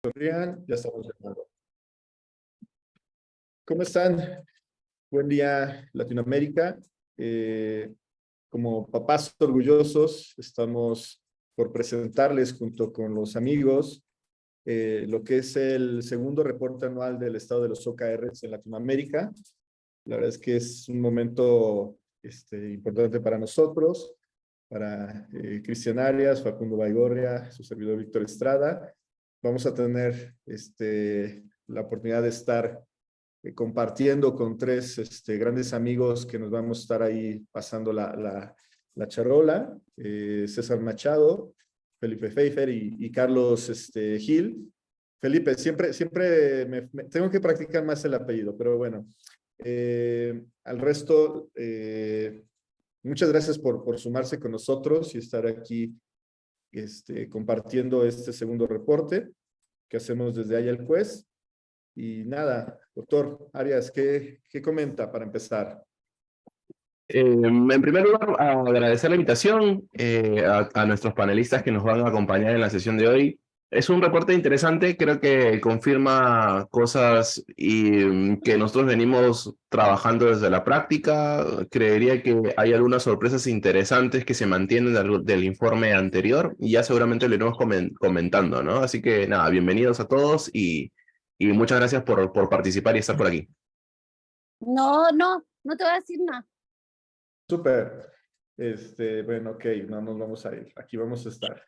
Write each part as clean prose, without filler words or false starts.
Sonrían, ya estamos grabando. ¿Cómo están? Buen día, Latinoamérica. Como papás orgullosos, estamos por presentarles junto con los amigos lo que es el segundo reporte anual del estado de los OKRs en Latinoamérica. La verdad es que es un momento importante para nosotros, para Cristian Arias, Facundo Baigorria, su servidor Víctor Estrada. Vamos a tener la oportunidad de estar compartiendo con tres grandes amigos que nos vamos a estar ahí pasando la charola, César Machado, Felipe Pfeiffer y Carlos Gil. Felipe, siempre tengo que practicar más el apellido, pero bueno. Al resto, muchas gracias por sumarse con nosotros y estar aquí compartiendo este segundo reporte que hacemos desde Ayalcuez. Y nada, doctor Arias, ¿qué comenta para empezar? En primer lugar, agradecer la invitación a nuestros panelistas que nos van a acompañar en la sesión de hoy. Es un reporte interesante, creo que confirma cosas que nosotros venimos trabajando desde la práctica. Creería que hay algunas sorpresas interesantes que se mantienen del informe anterior y ya seguramente lo iremos comentando, ¿no? Así que nada, bienvenidos a todos y muchas gracias por participar y estar por aquí. No te voy a decir nada. Súper. Bueno, ok, no nos vamos a ir. Aquí vamos a estar.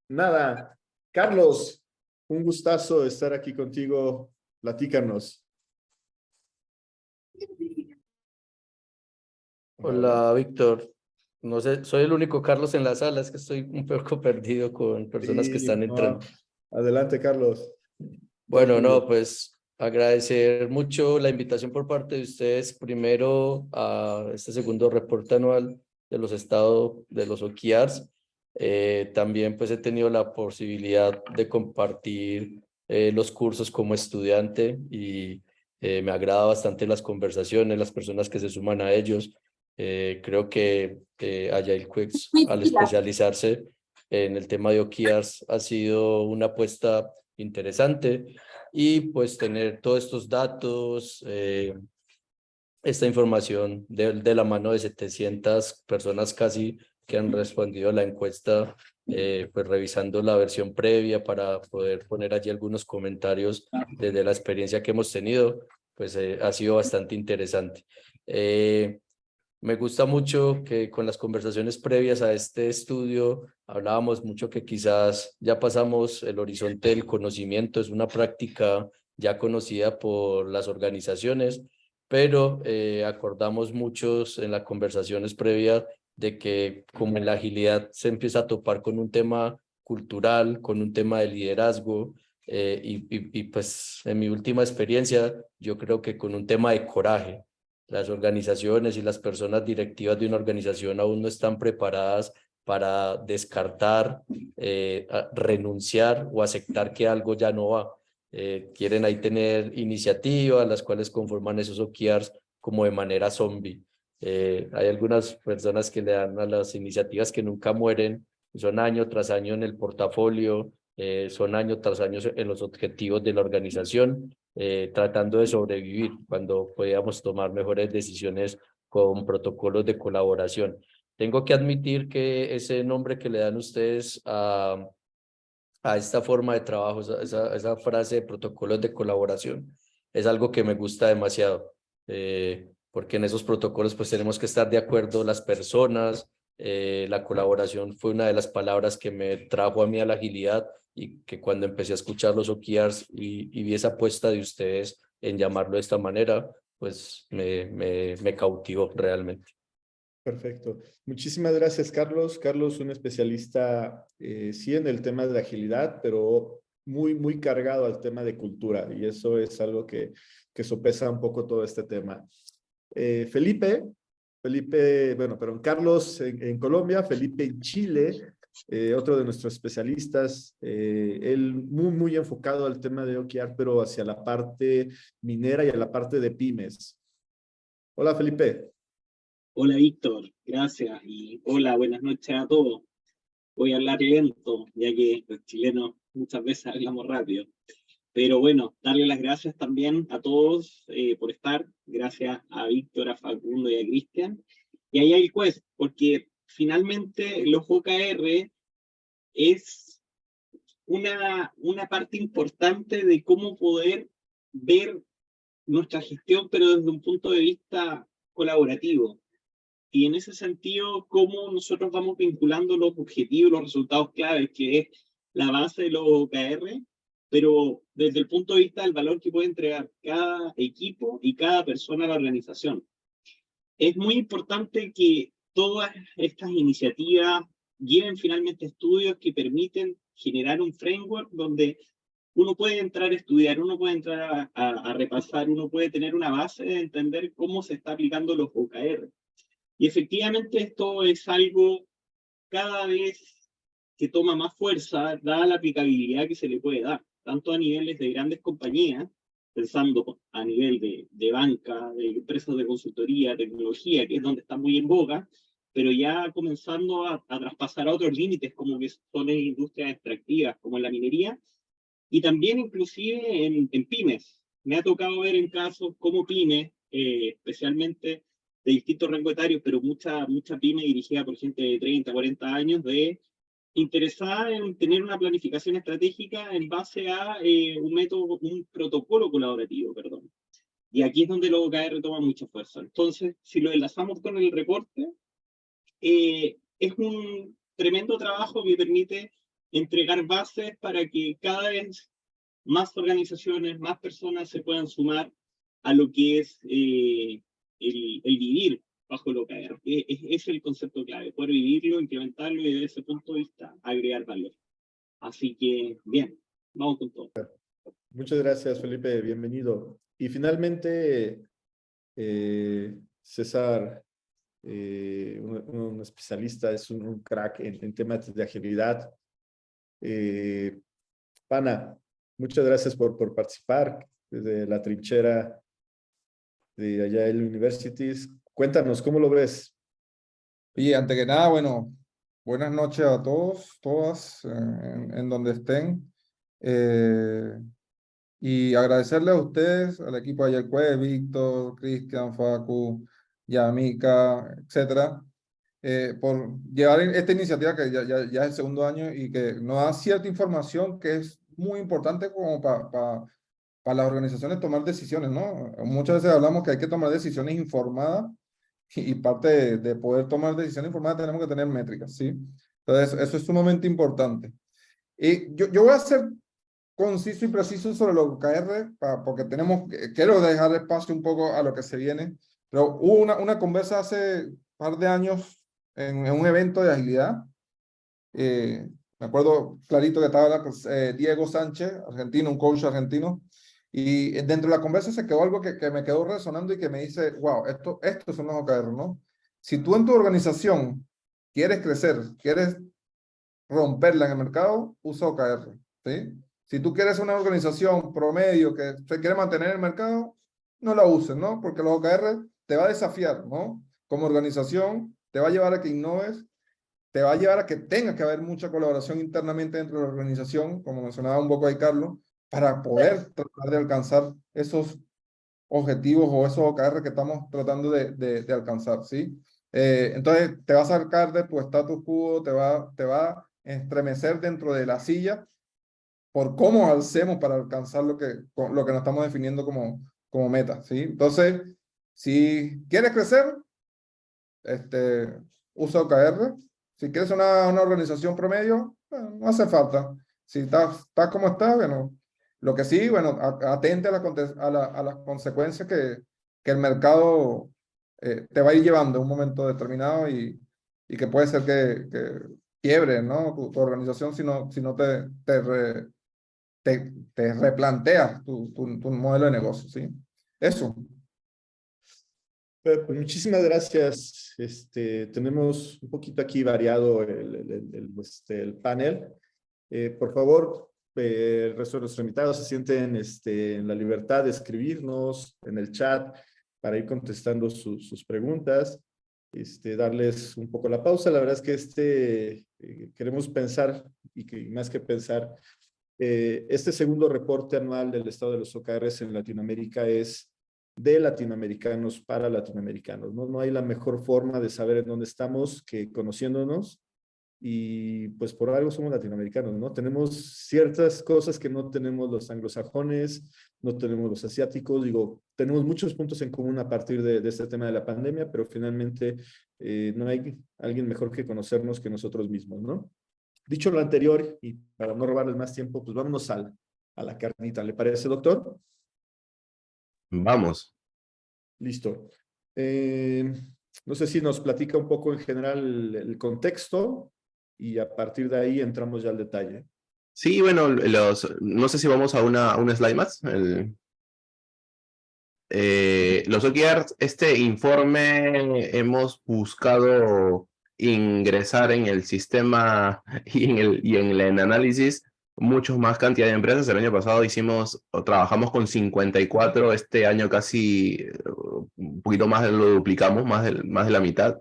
Nada, Carlos, un gustazo estar aquí contigo. Platícanos. Hola, Víctor. No sé, soy el único Carlos en la sala, es que estoy un poco perdido con personas que están entrando. Adelante, Carlos. Bueno, no, pues agradecer mucho la invitación por parte de ustedes, primero a este segundo reporte anual de los estados de los OKRs. También pues he tenido la posibilidad de compartir los cursos como estudiante y me agrada bastante las conversaciones, las personas que se suman a ellos. Creo que Ayalcuez, al especializarse en el tema de OKRs, ha sido una apuesta interesante y pues tener todos estos datos, esta información de la mano de 700 personas casi que han respondido a la encuesta, pues revisando la versión previa para poder poner allí algunos comentarios desde la experiencia que hemos tenido, pues ha sido bastante interesante. Me gusta mucho que con las conversaciones previas a este estudio hablábamos mucho que quizás ya pasamos el horizonte del conocimiento, es una práctica ya conocida por las organizaciones, pero acordamos muchos en las conversaciones previas de que como en la agilidad se empieza a topar con un tema cultural, con un tema de liderazgo, y pues en mi última experiencia yo creo que con un tema de coraje. Las organizaciones y las personas directivas de una organización aún no están preparadas para descartar, renunciar o aceptar que algo ya no va. Quieren ahí tener iniciativas, las cuales conforman esos OKRs como de manera zombie. Hay algunas personas que le dan a las iniciativas que nunca mueren, son año tras año en el portafolio, son año tras año en los objetivos de la organización, tratando de sobrevivir cuando podíamos tomar mejores decisiones con protocolos de colaboración. Tengo que admitir que ese nombre que le dan ustedes a esta forma de trabajo, esa frase de protocolos de colaboración, es algo que me gusta demasiado, porque en esos protocolos pues tenemos que estar de acuerdo las personas. La colaboración fue una de las palabras que me trajo a mí a la agilidad y que cuando empecé a escuchar los OKRs y vi esa apuesta de ustedes en llamarlo de esta manera, pues me cautivó realmente. Perfecto. Muchísimas gracias, Carlos. Carlos, un especialista, sí, en el tema de la agilidad, pero muy cargado al tema de cultura. Y eso es algo que sopesa un poco todo este tema. Felipe, bueno, pero Carlos en Colombia, Felipe en Chile, otro de nuestros especialistas, él muy enfocado al tema de OKR, pero hacia la parte minera y a la parte de pymes. Hola, Felipe. Hola Víctor, gracias y hola, buenas noches a todos. voy a hablar lento, ya que los chilenos muchas veces hablamos rápido. Pero bueno, darle las gracias también a todos por estar. Gracias a Víctor, a Facundo y a Cristian. Y ahí hay el quest, porque finalmente los OKR es una parte importante de cómo poder ver nuestra gestión, pero desde un punto de vista colaborativo. Y en ese sentido, cómo nosotros vamos vinculando los objetivos, los resultados claves, que es la base de los OKR, pero desde el punto de vista del valor que puede entregar cada equipo y cada persona a la organización. Es muy importante que todas estas iniciativas lleven finalmente estudios que permiten generar un framework donde uno puede entrar a estudiar, uno puede entrar a repasar, uno puede tener una base de entender cómo se está aplicando los OKR. Y efectivamente esto es algo cada vez que toma más fuerza, dada la aplicabilidad que se le puede dar, tanto a niveles de grandes compañías, pensando a nivel de banca, de empresas de consultoría, tecnología, que es donde está muy en boga, pero ya comenzando a traspasar a otros límites, como que son en industrias extractivas, como en la minería, y también inclusive en pymes. Me ha tocado ver en casos como pymes, especialmente de distintos rangos etarios, pero mucha pyme dirigida por gente de 30, 40 años, interesada en tener una planificación estratégica en base a un protocolo colaborativo, perdón. Y aquí es donde los OKR toma mucha fuerza. Entonces, si lo enlazamos con el reporte, es un tremendo trabajo que permite entregar bases para que cada vez más organizaciones, más personas se puedan sumar a lo que es el vivir bajo el OKR. Es el concepto clave, poder vivirlo, implementarlo y desde ese punto de vista agregar valor. Así que, bien, vamos con todo. Muchas gracias, Felipe, bienvenido. Y finalmente, César, un especialista, es un crack en temas de agilidad. Pana, muchas gracias por participar desde la trinchera de Agile Universities. Cuéntanos, ¿cómo lo ves? Y antes que nada, bueno, buenas noches a todos, todas, en donde estén. Y agradecerle a ustedes, al equipo de Ayelcue, Víctor, Cristian, Facu, Yamika, etcétera, por llevar esta iniciativa que ya es el segundo año y que nos da cierta información que es muy importante como para las organizaciones tomar decisiones, ¿no? Muchas veces hablamos que hay que tomar decisiones informadas y parte de poder tomar decisiones informadas tenemos que tener métricas, ¿sí? Entonces, eso es sumamente importante. Y yo voy a ser conciso y preciso sobre los OKR, porque quiero dejar espacio un poco a lo que se viene, pero hubo una conversa hace un par de años en un evento de agilidad. Me acuerdo clarito que estaba Diego Sánchez, argentino, un coach argentino, y dentro de la conversa se quedó algo que me quedó resonando y que me dice, wow, estos son los OKR, ¿no? Si tú en tu organización quieres crecer, quieres romperla en el mercado, usa OKR, ¿sí? Si tú quieres una organización promedio que se quiere mantener en el mercado, no la uses, ¿no? Porque los OKR te va a desafiar, ¿no? Como organización, te va a llevar a que innoves, te va a llevar a que tenga que haber mucha colaboración internamente dentro de la organización, como mencionaba un poco ahí Carlos, para poder tratar de alcanzar esos objetivos o esos OKR que estamos tratando de alcanzar, ¿sí? Entonces, te va a sacar de tu status quo, te va a estremecer dentro de la silla por cómo hacemos para alcanzar lo que nos estamos definiendo como meta, ¿sí? Entonces, si quieres crecer, usa OKR. Si quieres una organización promedio, no hace falta. Si estás como estás, bueno, lo que sí, bueno, atente a las consecuencias que el mercado te va a ir llevando en un momento determinado y que puede ser que quiebre, ¿no? Tu organización si no te replanteas tu modelo de negocio, ¿sí? Eso. Pues muchísimas gracias. Tenemos un poquito aquí variado el panel. Por favor, el resto de nuestros invitados se sienten en la libertad de escribirnos en el chat para ir contestando sus preguntas. darles un poco la pausa. La verdad es que queremos pensar, y que más que pensar, este segundo reporte anual del estado de los OKRs en Latinoamérica es de latinoamericanos para latinoamericanos, ¿no? No hay la mejor forma de saber en dónde estamos que conociéndonos, y pues por algo somos latinoamericanos, ¿no? Tenemos ciertas cosas que no tenemos los anglosajones, no tenemos los asiáticos, digo, tenemos muchos puntos en común a partir de este tema de la pandemia, pero finalmente no hay alguien mejor que conocernos que nosotros mismos, ¿no? Dicho lo anterior, y para no robarles más tiempo, pues vámonos a la carnita. ¿Le parece, doctor? Vamos. Listo. No sé si nos platica un poco en general el contexto y a partir de ahí entramos ya al detalle. Sí, bueno, no sé si vamos a una slide más. Los OKRs, este informe hemos buscado ingresar en el sistema y en el análisis muchos más cantidad de empresas. El año pasado trabajamos con 54, este año casi un poquito más lo duplicamos, más de la mitad.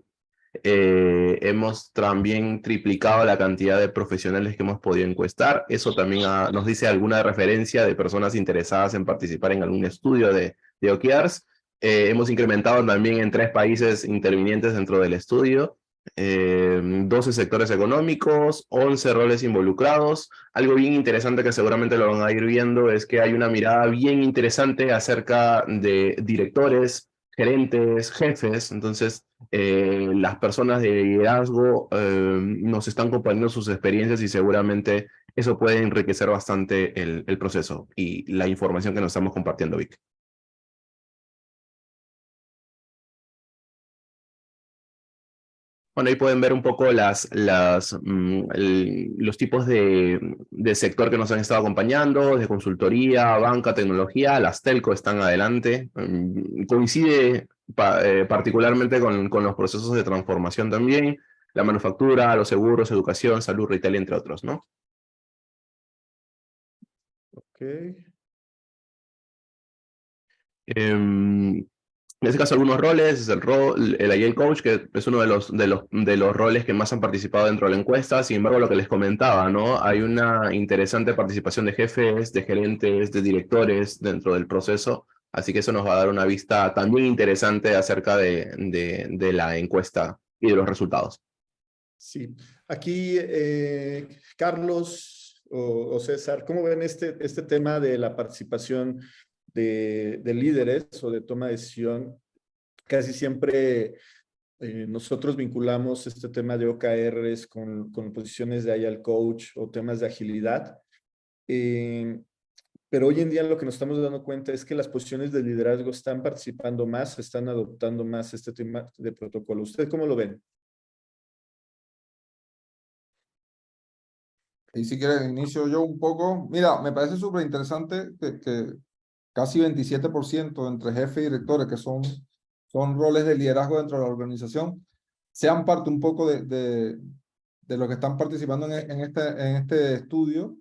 Hemos también triplicado la cantidad de profesionales que hemos podido encuestar. Eso también nos dice alguna referencia de personas interesadas en participar en algún estudio de OKRs. Hemos incrementado también en 3 países intervinientes dentro del estudio, 12 sectores económicos, 11 roles involucrados. Algo bien interesante que seguramente lo van a ir viendo es que hay una mirada bien interesante acerca de directores, gerentes, jefes. Entonces, las personas de liderazgo nos están compartiendo sus experiencias y seguramente eso puede enriquecer bastante el proceso y la información que nos estamos compartiendo, Vic. Bueno, ahí pueden ver un poco los tipos de sector que nos han estado acompañando, de consultoría, banca, tecnología. Las telco están adelante. Coincide particularmente con los procesos de transformación también, la manufactura, los seguros, educación, salud, retail, entre otros, ¿no? Ok. En este caso, algunos roles, es el Agile Coach, que es uno de los roles que más han participado dentro de la encuesta. Sin embargo, lo que les comentaba, ¿no? Hay una interesante participación de jefes, de gerentes, de directores dentro del proceso. Así que eso nos va a dar una vista también interesante acerca de la encuesta y de los resultados. Sí. Aquí, Carlos o César, ¿cómo ven este tema de la participación de líderes o de toma de decisión? Casi siempre nosotros vinculamos este tema de OKRs con posiciones de Agile Coach o temas de agilidad. Pero hoy en día lo que nos estamos dando cuenta es que las posiciones de liderazgo están participando más, están adoptando más este tema de protocolo. ¿Ustedes cómo lo ven? Y si quieres, inicio yo un poco. Mira, me parece súper interesante que casi 27% entre jefes y directores, que son roles de liderazgo dentro de la organización, sean parte un poco de lo que están participando en este estudio,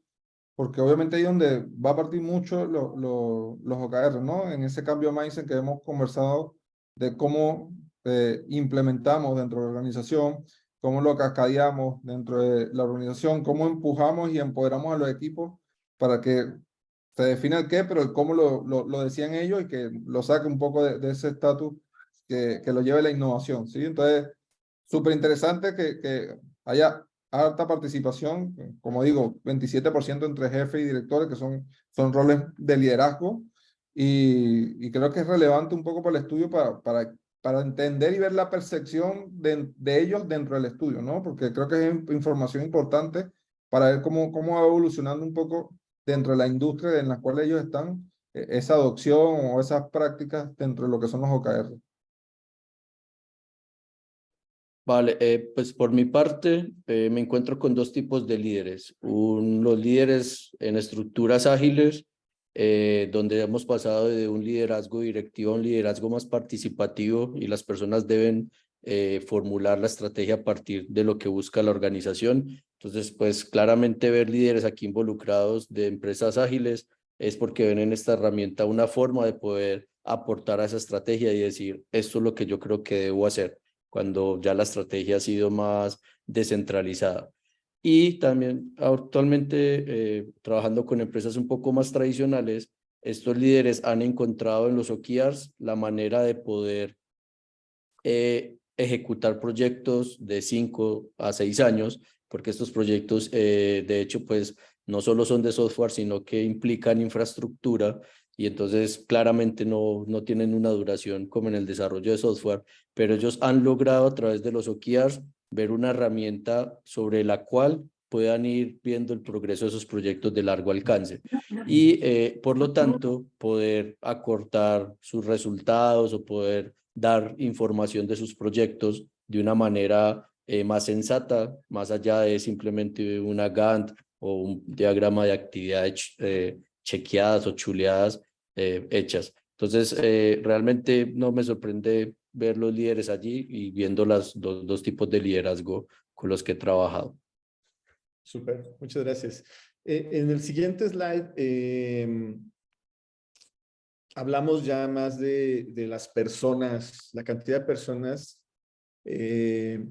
porque obviamente ahí es donde va a partir mucho los OKR, ¿no? En ese cambio mindset que hemos conversado de cómo implementamos dentro de la organización, cómo lo cascadeamos dentro de la organización, cómo empujamos y empoderamos a los equipos para que se defina el qué, pero el cómo lo decían ellos y que lo saque un poco de ese estatus que lo lleve a la innovación, ¿sí? Entonces, súper interesante que haya alta participación, como digo, 27% entre jefes y directores, que son roles de liderazgo, y creo que es relevante un poco para el estudio para entender y ver la percepción de ellos dentro del estudio, ¿no? Porque creo que es información importante para ver cómo va evolucionando un poco dentro de la industria en la cual ellos están, esa adopción o esas prácticas dentro de lo que son los OKR. Vale, pues por mi parte me encuentro con 2 tipos de líderes. Los líderes en estructuras ágiles, donde hemos pasado de un liderazgo directivo a un liderazgo más participativo y las personas deben formular la estrategia a partir de lo que busca la organización. Entonces, pues claramente ver líderes aquí involucrados de empresas ágiles es porque ven en esta herramienta una forma de poder aportar a esa estrategia y decir, esto es lo que yo creo que debo hacer. cuando ya la estrategia ha sido más descentralizada. Y también actualmente trabajando con empresas un poco más tradicionales, estos líderes han encontrado en los OKRs la manera de poder ejecutar proyectos de 5 a 6 años, porque estos proyectos de hecho pues no solo son de software, sino que implican infraestructura y entonces claramente no tienen una duración como en el desarrollo de software, pero ellos han logrado a través de los OKRs ver una herramienta sobre la cual puedan ir viendo el progreso de esos proyectos de largo alcance y por lo tanto poder acortar sus resultados o poder dar información de sus proyectos de una manera más sensata, más allá de simplemente una Gantt o un diagrama de actividades chequeadas o chuleadas hechas. Entonces, realmente no me sorprende ver los líderes allí y viendo los dos tipos de liderazgo con los que he trabajado. Súper, muchas gracias. En el siguiente slide hablamos ya más de las personas, la cantidad de personas de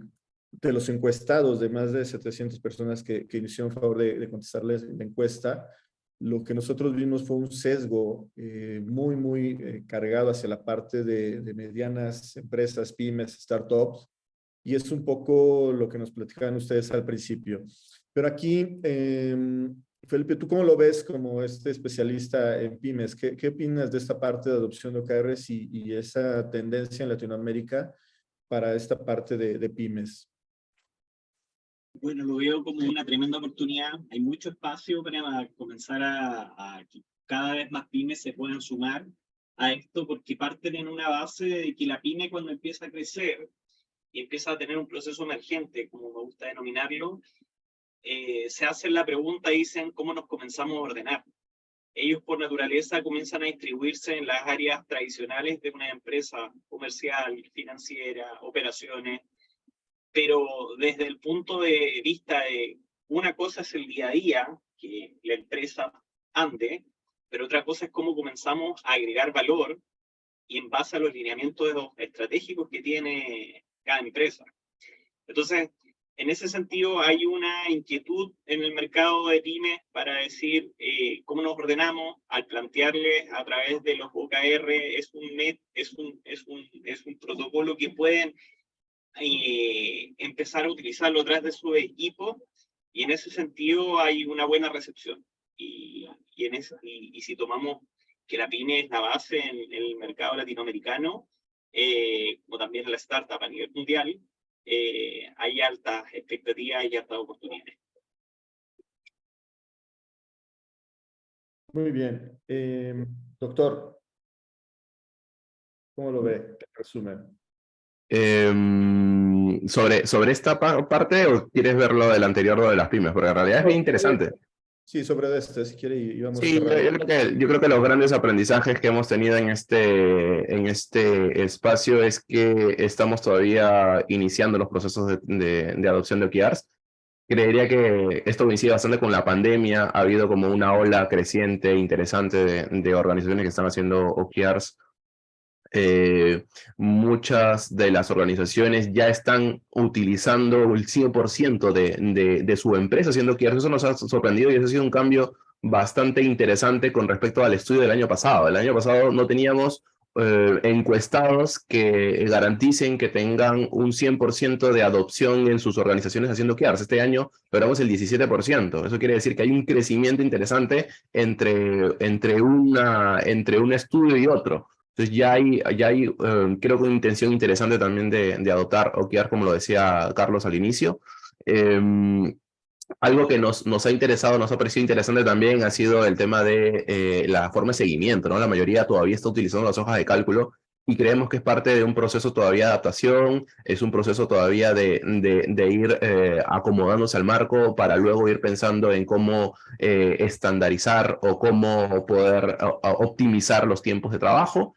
los encuestados, de más de 700 personas que hicieron favor de contestarles la encuesta. Lo que nosotros vimos fue un sesgo muy cargado hacia la parte de medianas empresas, pymes, startups, y es un poco lo que nos platicaban ustedes al principio. Pero aquí, Felipe, ¿tú cómo lo ves como especialista en pymes? ¿Qué opinas de esta parte de adopción de OKRs y esa tendencia en Latinoamérica para esta parte de pymes? Bueno, lo veo como una tremenda oportunidad. Hay mucho espacio para comenzar a que cada vez más pymes se puedan sumar a esto, porque parten en una base de que la pyme, cuando empieza a crecer y empieza a tener un proceso emergente, como me gusta denominarlo, se hacen la pregunta y dicen, ¿cómo nos comenzamos a ordenar? Ellos por naturaleza comienzan a distribuirse en las áreas tradicionales de una empresa comercial, financiera, operaciones, pero desde el punto de vista de una cosa es el día a día, que la empresa ande, pero otra cosa es cómo comenzamos a agregar valor y en base a los lineamientos estratégicos que tiene cada empresa. Entonces, en ese sentido, hay una inquietud en el mercado de pymes para decir cómo nos ordenamos al plantearles a través de los OKR, es un protocolo que pueden empezar a utilizarlo atrás de su equipo, y en ese sentido hay una buena recepción. Y si tomamos que la pyme es la base en el mercado latinoamericano, como también en la startup a nivel mundial, hay altas expectativas y altas oportunidades. Muy bien. Doctor, ¿cómo lo ve? Resumen. Sobre esta parte, ¿o quieres ver lo del anterior, lo de las pymes? Porque en realidad es bien interesante. Sí, sobre este, si quiere, y vamos Sí, yo creo que los grandes aprendizajes que hemos tenido en este espacio es que estamos todavía iniciando los procesos de adopción de OKRs. Creería que esto coincide bastante con la pandemia. Ha habido como una ola creciente, interesante de organizaciones que están haciendo OKRs. Muchas de las organizaciones ya están utilizando el 100% de su empresa haciendo OKRs. Eso nos ha sorprendido y eso ha sido un cambio bastante interesante con respecto al estudio del año pasado. El año pasado no teníamos encuestados que garanticen que tengan un 100% de adopción en sus organizaciones haciendo OKRs. Este año logramos el 17%. Eso quiere decir que hay un crecimiento interesante entre un estudio y otro. Entonces ya hay creo que una intención interesante también de adoptar OKR, como lo decía Carlos al inicio. Algo que nos ha interesado, nos ha parecido interesante también ha sido el tema de la forma de seguimiento, ¿no? La mayoría todavía está utilizando las hojas de cálculo y creemos que es parte de un proceso todavía de adaptación, es un proceso todavía de ir acomodándose al marco para luego ir pensando en cómo estandarizar o cómo poder optimizar los tiempos de trabajo.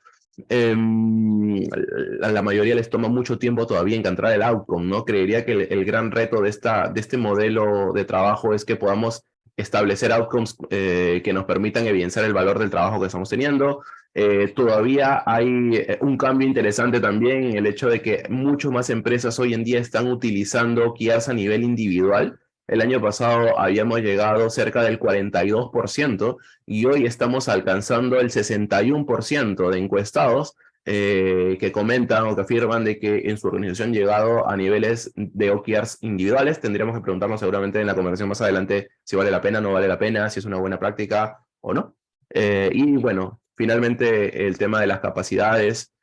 A la mayoría les toma mucho tiempo todavía encontrar el outcome, ¿no? Creería que el gran reto de este modelo de trabajo es que podamos establecer outcomes que nos permitan evidenciar el valor del trabajo que estamos teniendo. Todavía hay un cambio interesante también en el hecho de que muchas más empresas hoy en día están utilizando OKRs a nivel individual. El año pasado habíamos llegado cerca del 42% y hoy estamos alcanzando el 61% de encuestados que comentan o que afirman de que en su organización han llegado a niveles de OKRs individuales. Tendríamos que preguntarnos seguramente en la conversación más adelante si vale la pena, no vale la pena, si es una buena práctica o no. Y bueno, finalmente el tema de las capacidades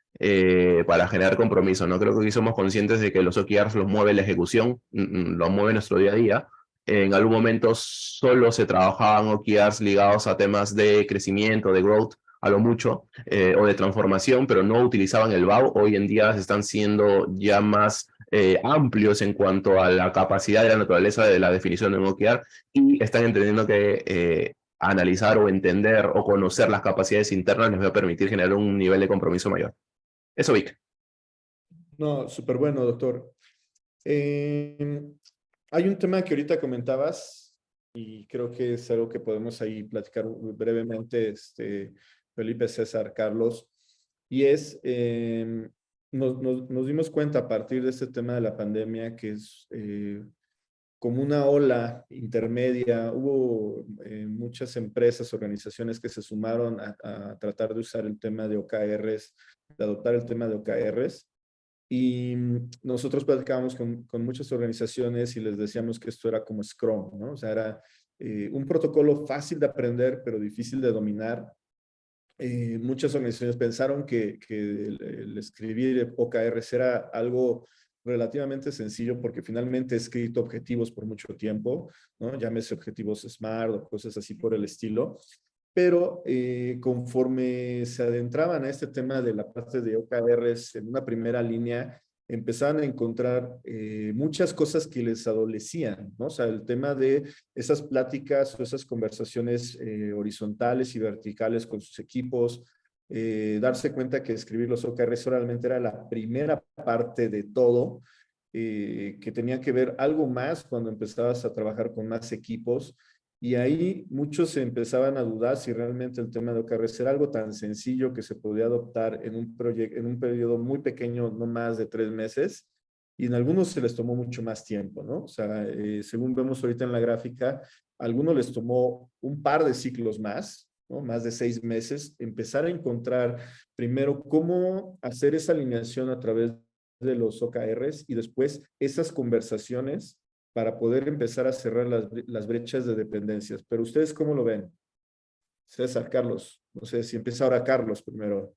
para generar compromiso, ¿no? Creo que aquí somos conscientes de que los OKRs los mueve la ejecución, los mueve nuestro día a día. En algún momento solo se trabajaban OKRs ligados a temas de crecimiento, de growth, a lo mucho, o de transformación, pero no utilizaban el BAU. Hoy en día están siendo ya más amplios en cuanto a la capacidad de la naturaleza de la definición de un OKR y están entendiendo que analizar o entender o conocer las capacidades internas les va a permitir generar un nivel de compromiso mayor. Eso, Vic. No, súper bueno, doctor. Hay un tema que ahorita comentabas y creo que es algo que podemos ahí platicar brevemente, Felipe, César, Carlos, y es, nos dimos cuenta a partir de este tema de la pandemia que es como una ola intermedia. Hubo muchas empresas, organizaciones que se sumaron a tratar de usar el tema de OKRs, de adoptar el tema de OKRs. Y nosotros platicábamos con muchas organizaciones y les decíamos que esto era como Scrum, ¿no? O sea, era un protocolo fácil de aprender, pero difícil de dominar. Muchas organizaciones pensaron que el escribir OKRs era algo relativamente sencillo porque finalmente he escrito objetivos por mucho tiempo, ¿no? Llámese objetivos SMART o cosas así por el estilo. Pero conforme se adentraban a este tema de la parte de OKRs en una primera línea, empezaban a encontrar muchas cosas que les adolecían, ¿no? O sea, el tema de esas pláticas o esas conversaciones horizontales y verticales con sus equipos, darse cuenta que escribir los OKRs realmente era la primera parte de todo, que tenía que ver algo más cuando empezabas a trabajar con más equipos. Y ahí muchos se empezaban a dudar si realmente el tema de OKRs era algo tan sencillo que se podía adoptar en un periodo muy pequeño, no más de 3 meses, y en algunos se les tomó mucho más tiempo, ¿no? O sea, según vemos ahorita en la gráfica, a algunos les tomó un par de ciclos más, ¿no? Más de 6 meses, empezar a encontrar primero cómo hacer esa alineación a través de los OKRs y después esas conversaciones para poder empezar a cerrar las brechas de dependencias. Pero ustedes, ¿cómo lo ven? César, Carlos, no sé si empieza ahora Carlos primero.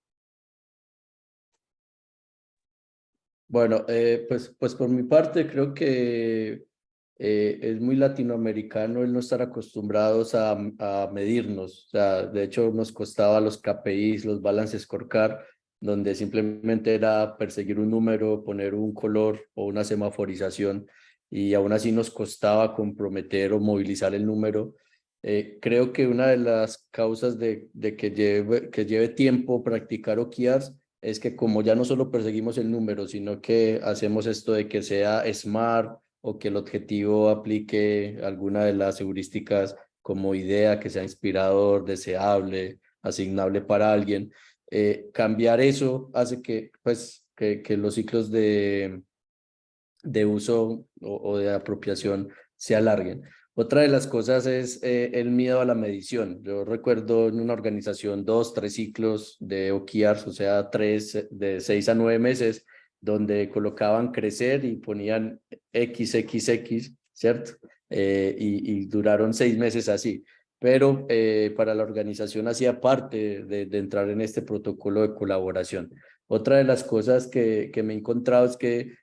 Bueno, pues por mi parte creo que es muy latinoamericano el no estar acostumbrados a medirnos. O sea, de hecho nos costaba los KPIs, los Balance Scorecard, donde simplemente era perseguir un número, poner un color o una semaforización, y aún así nos costaba comprometer o movilizar el número. Creo que una de las causas de que lleve tiempo practicar OKRs es que como ya no solo perseguimos el número, sino que hacemos esto de que sea SMART o que el objetivo aplique alguna de las heurísticas como idea, que sea inspirador, deseable, asignable para alguien. Cambiar eso hace que, pues, que los ciclos de uso o de apropiación se alarguen. Otra de las cosas es el miedo a la medición. Yo recuerdo en una organización 2, 3 ciclos de OKRs, o sea, 3 de 6 a 9 meses, donde colocaban crecer y ponían XXX, ¿cierto? Y duraron 6 meses así. Pero para la organización hacía parte de entrar en este protocolo de colaboración. Otra de las cosas que me he encontrado es que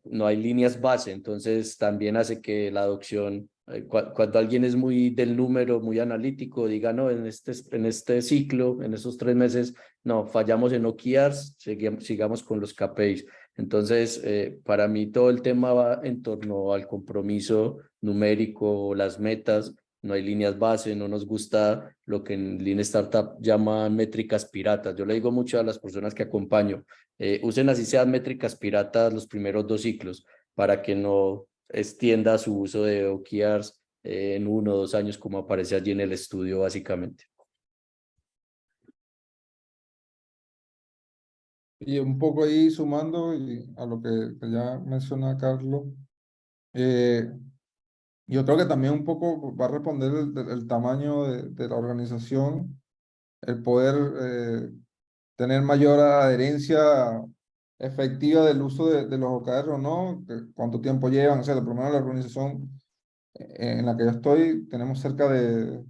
no hay líneas base, entonces también hace que la adopción, cuando alguien es muy del número, muy analítico, diga, no, en este ciclo, en esos 3 meses, no, fallamos en OKRs, sigamos con los KPIs. Entonces, para mí todo el tema va en torno al compromiso numérico, las metas. No hay líneas base, no nos gusta lo que en Lean Startup llaman métricas piratas. Yo le digo mucho a las personas que acompaño, usen así sean métricas piratas los primeros 2 ciclos para que no extienda su uso de OKRs en 1 o 2 años, como aparece allí en el estudio básicamente. Y un poco ahí sumando a lo que ya menciona Carlos, yo creo que también un poco va a responder el tamaño de la organización, el poder tener mayor adherencia efectiva del uso de los OKR o no, cuánto tiempo llevan, o sea, por lo menos la organización en la que yo estoy, tenemos cerca de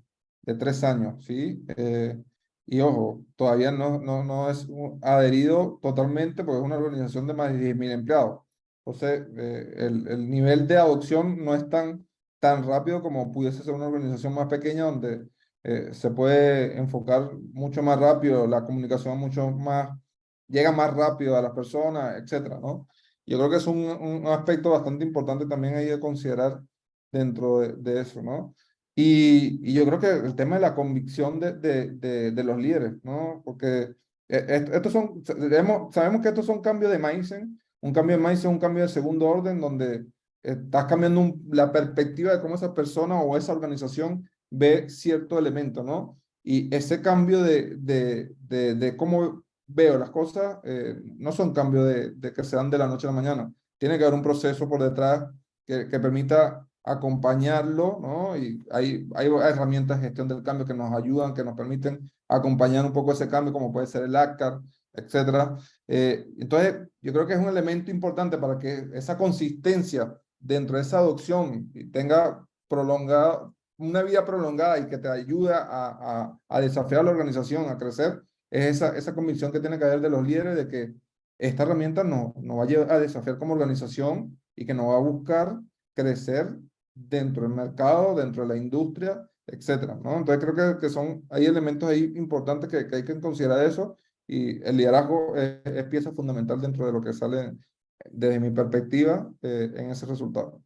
3 años, ¿sí? Y ojo, todavía no es adherido totalmente porque es una organización de más de 10.000 empleados. Entonces, el nivel de adopción no es tan rápido como pudiese ser una organización más pequeña donde se puede enfocar mucho más rápido, la comunicación mucho más, llega más rápido a las personas, etcétera, ¿no? Yo creo que es un aspecto bastante importante también ahí de considerar dentro de eso, ¿no? Y yo creo que el tema de la convicción de los líderes, ¿no? Porque estos sabemos que estos son cambios de mindset, un cambio de mindset, un cambio de segundo orden, donde estás cambiando la perspectiva de cómo esa persona o esa organización ve cierto elemento, ¿no? Y ese cambio de cómo veo las cosas no son cambios de que se dan de la noche a la mañana. Tiene que haber un proceso por detrás que permita acompañarlo, ¿no? Y hay herramientas de gestión del cambio que nos ayudan, que nos permiten acompañar un poco ese cambio, como puede ser el ACCAR, etcétera. Entonces, yo creo que es un elemento importante para que esa consistencia dentro de esa adopción tenga una vida prolongada y que te ayude a desafiar a la organización, a crecer, es esa convicción que tiene que haber de los líderes de que esta herramienta nos va a llevar a desafiar como organización y que nos va a buscar crecer dentro del mercado, dentro de la industria, etcétera, ¿no? Entonces creo que hay elementos ahí importantes que hay que considerar eso y el liderazgo es pieza fundamental dentro de lo que sale desde mi perspectiva en ese resultado.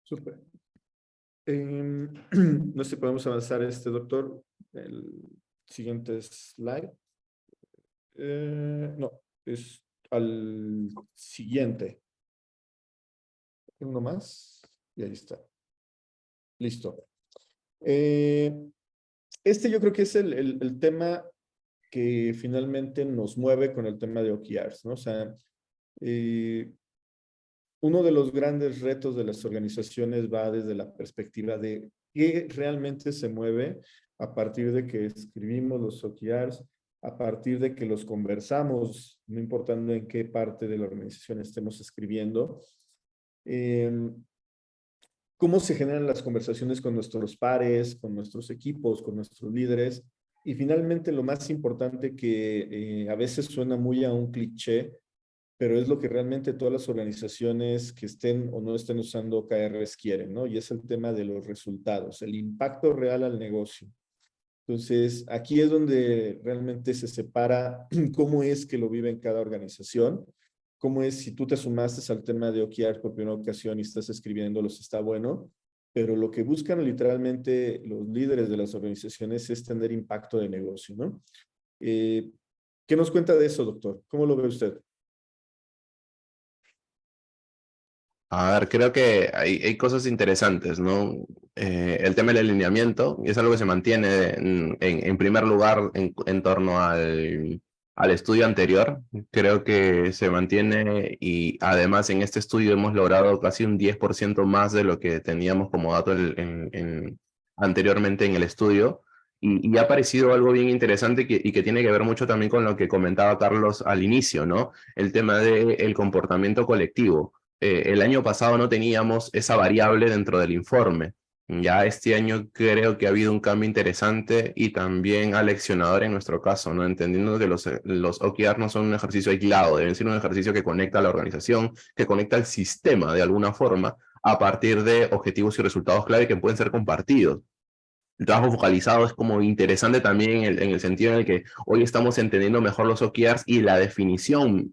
Súper. No sé si podemos avanzar doctor. El siguiente slide. No, es al siguiente. Uno más. Y ahí está. Listo. Yo creo que es el tema que finalmente nos mueve con el tema de OKRs, ¿no? O sea, uno de los grandes retos de las organizaciones va desde la perspectiva de qué realmente se mueve a partir de que escribimos los OKRs, a partir de que los conversamos, no importando en qué parte de la organización estemos escribiendo. Cómo se generan las conversaciones con nuestros pares, con nuestros equipos, con nuestros líderes. Y finalmente lo más importante que a veces suena muy a un cliché, pero es lo que realmente todas las organizaciones que estén o no estén usando OKRs quieren, ¿no? Y es el tema de los resultados, el impacto real al negocio. Entonces, aquí es donde realmente se separa cómo es que lo vive en cada organización, cómo es si tú te sumaste al tema de OKR por primera ocasión y estás escribiéndolos, está bueno, pero lo que buscan literalmente los líderes de las organizaciones es tener impacto de negocio, ¿no? ¿Qué nos cuenta de eso, doctor? ¿Cómo lo ve usted? A ver, creo que hay cosas interesantes, ¿no? El tema del alineamiento es algo que se mantiene en primer lugar en torno al estudio anterior. Creo que se mantiene y además en este estudio hemos logrado casi un 10% más de lo que teníamos como dato anteriormente en el estudio. Y ha parecido algo bien interesante y que tiene que ver mucho también con lo que comentaba Carlos al inicio, ¿no? El tema del comportamiento colectivo. El año pasado no teníamos esa variable dentro del informe. Ya este año creo que ha habido un cambio interesante y también aleccionador en nuestro caso, ¿no? Entendiendo que los OKR no son un ejercicio aislado, deben ser un ejercicio que conecta a la organización, que conecta al sistema de alguna forma a partir de objetivos y resultados clave que pueden ser compartidos. El trabajo focalizado es como interesante también en el sentido en el que hoy estamos entendiendo mejor los OKRs y la definición,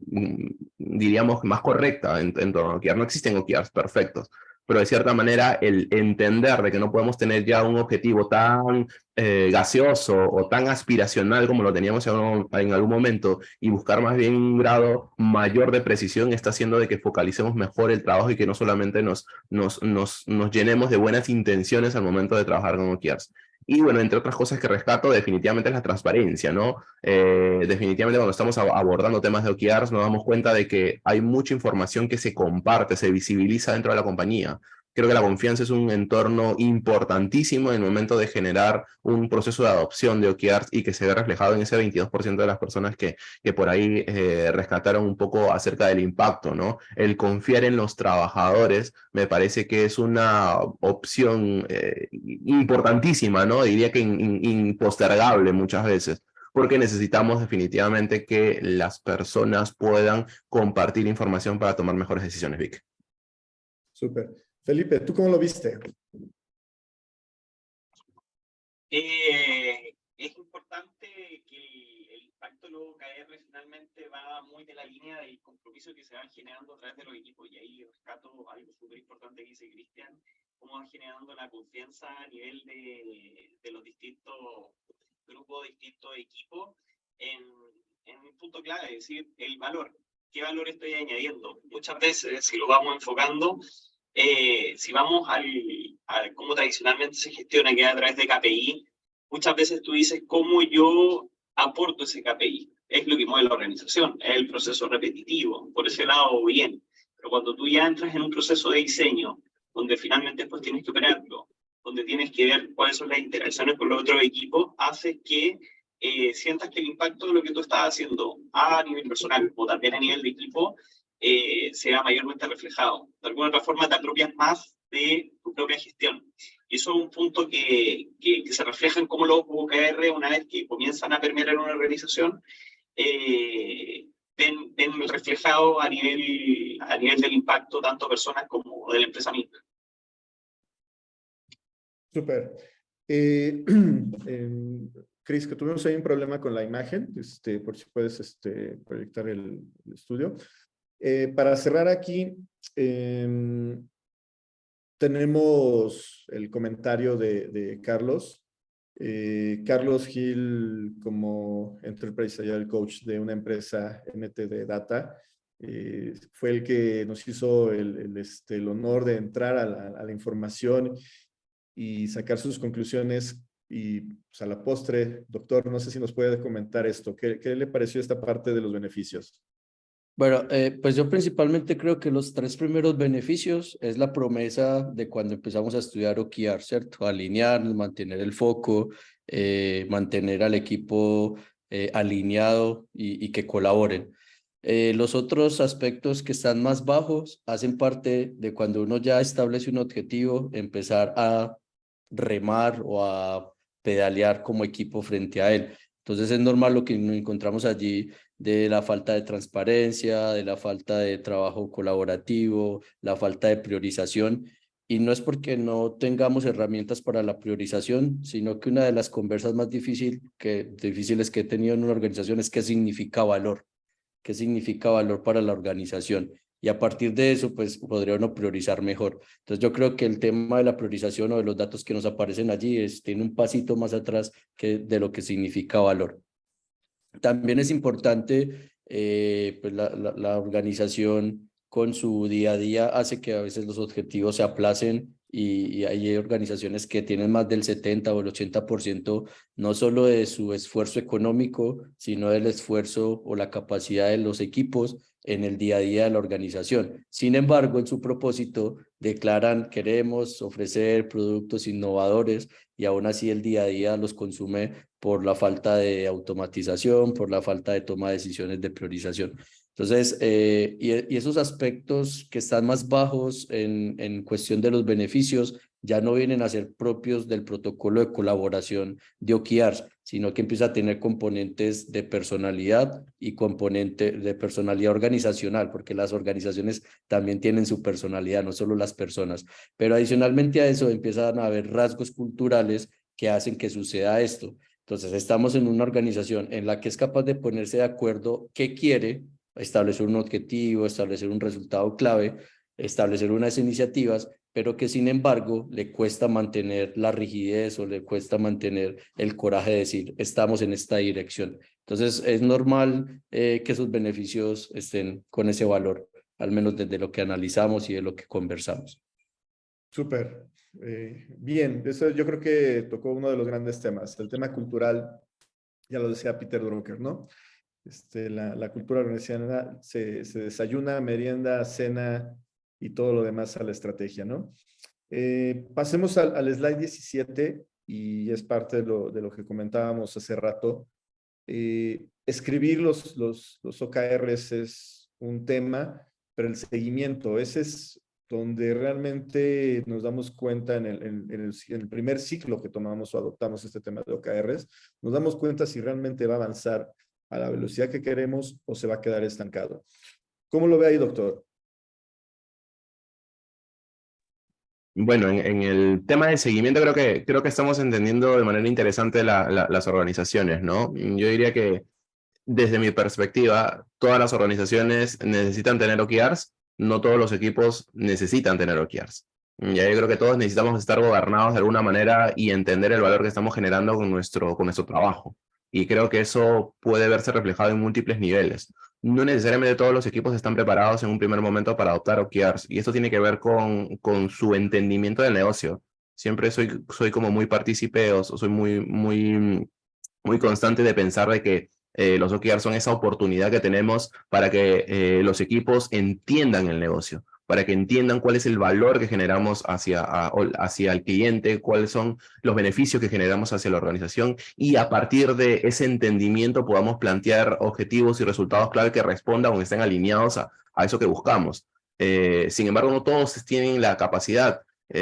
diríamos, más correcta en torno a OKR. No existen OKRs perfectos, pero de cierta manera el entender de que no podemos tener ya un objetivo tan gaseoso o tan aspiracional como lo teníamos en algún momento y buscar más bien un grado mayor de precisión está haciendo de que focalicemos mejor el trabajo y que no solamente nos llenemos de buenas intenciones al momento de trabajar con OKRs. Y bueno, entre otras cosas que rescato, definitivamente es la transparencia, ¿no? Definitivamente cuando estamos abordando temas de OKRs nos damos cuenta de que hay mucha información que se comparte, se visibiliza dentro de la compañía. Creo que la confianza es un entorno importantísimo en el momento de generar un proceso de adopción de OKRs y que se ve reflejado en ese 22% de las personas que por ahí rescataron un poco acerca del impacto, ¿no? El confiar en los trabajadores me parece que es una opción importantísima, ¿no? Diría que impostergable muchas veces, porque necesitamos definitivamente que las personas puedan compartir información para tomar mejores decisiones, Vic. Súper. Felipe, ¿tú cómo lo viste? Es importante que el impacto de los OKR finalmente va muy de la línea del compromiso que se va generando a través de los equipos, y ahí rescato algo súper importante que dice Cristian, cómo va generando la confianza a nivel de los distintos grupos, distintos equipos, en un punto clave, es decir, el valor. ¿Qué valor estoy añadiendo? Muchas veces, si lo vamos enfocando, si vamos a cómo tradicionalmente se gestiona, que es a través de KPI, muchas veces tú dices cómo yo aporto ese KPI. Es lo que mueve la organización, es el proceso repetitivo. Por ese lado, bien. Pero cuando tú ya entras en un proceso de diseño, donde finalmente después tienes que operarlo, donde tienes que ver cuáles son las interacciones con los otros equipos, hace que sientas que el impacto de lo que tú estás haciendo a nivel personal o también a nivel de equipo sea mayormente reflejado. De alguna otra forma te apropias más de tu propia gestión. Y eso es un punto que se refleja en cómo los OKR, una vez que comienzan a permear en una organización, ven reflejado a nivel del impacto tanto personas como de la empresa misma. Súper. Cris, que tuvimos ahí un problema con la imagen, por si puedes proyectar el estudio. Para cerrar aquí, tenemos el comentario de Carlos. Carlos Gil, como Enterprise Agile Coach de una empresa NTD Data, fue el que nos hizo el honor de entrar a la información y sacar sus conclusiones. Y pues, a la postre, doctor, no sé si nos puede comentar esto. ¿Qué le pareció esta parte de los beneficios? Bueno, pues yo principalmente creo que los 3 primeros beneficios es la promesa de cuando empezamos a estudiar OKR, ¿cierto? Alinearnos, mantener el foco, mantener al equipo alineado y que colaboren. Los otros aspectos que están más bajos hacen parte de cuando uno ya establece un objetivo, empezar a remar o a pedalear como equipo frente a él. Entonces es normal lo que nos encontramos allí de la falta de transparencia, de la falta de trabajo colaborativo, la falta de priorización. Y no es porque no tengamos herramientas para la priorización, sino que una de las conversas más difíciles que he tenido en una organización es qué significa valor para la organización. Y a partir de eso, pues podría uno priorizar mejor. Entonces yo creo que el tema de la priorización o de los datos que nos aparecen allí tiene un pasito más atrás de lo que significa valor. También es importante, pues la organización con su día a día hace que a veces los objetivos se aplacen y hay organizaciones que tienen más del 70 o el 80% no solo de su esfuerzo económico, sino del esfuerzo o la capacidad de los equipos en el día a día de la organización. Sin embargo, en su propósito declaran queremos ofrecer productos innovadores y aún así el día a día los consume por la falta de automatización, por la falta de toma de decisiones de priorización. Entonces, y esos aspectos que están más bajos en cuestión de los beneficios ya no vienen a ser propios del protocolo de colaboración de OKRs, sino que empieza a tener componentes de personalidad y componente de personalidad organizacional, porque las organizaciones también tienen su personalidad, no solo las personas. Pero adicionalmente a eso empiezan a haber rasgos culturales que hacen que suceda esto. Entonces, estamos en una organización en la que es capaz de ponerse de acuerdo qué quiere, establecer un objetivo, establecer un resultado clave, establecer unas iniciativas, pero que sin embargo le cuesta mantener la rigidez o le cuesta mantener el coraje de decir, estamos en esta dirección. Entonces es normal que sus beneficios estén con ese valor, al menos desde lo que analizamos y de lo que conversamos. Súper. Bien, eso yo creo que tocó uno de los grandes temas, el tema cultural, ya lo decía Peter Drucker, ¿no? La cultura organizacional se desayuna, merienda, cena y todo lo demás a la estrategia, ¿no? Pasemos al slide 17 y es parte de lo que comentábamos hace rato. Escribir los OKRs es un tema, pero el seguimiento, ese es donde realmente nos damos cuenta en el primer ciclo que tomamos o adoptamos este tema de OKRs, nos damos cuenta si realmente va a avanzar a la velocidad que queremos o se va a quedar estancado. ¿Cómo lo ve ahí, doctor? Bueno, en el tema de seguimiento creo que estamos entendiendo de manera interesante las organizaciones, ¿no? Yo diría que desde mi perspectiva, todas las organizaciones necesitan tener OKRs, no todos los equipos necesitan tener OKRs. Ya yo creo que todos necesitamos estar gobernados de alguna manera y entender el valor que estamos generando con nuestro trabajo. Y creo que eso puede verse reflejado en múltiples niveles. No necesariamente todos los equipos están preparados en un primer momento para adoptar OKRs, y esto tiene que ver con su entendimiento del negocio. Siempre soy como muy partícipe o soy muy constante de pensar de que los OKRs son esa oportunidad que tenemos para que los equipos entiendan el negocio, para que entiendan cuál es el valor que generamos hacia el cliente, cuáles son los beneficios que generamos hacia la organización, y a partir de ese entendimiento podamos plantear objetivos y resultados clave que respondan o que estén alineados a eso que buscamos. Sin embargo, no todos tienen la capacidad. Yo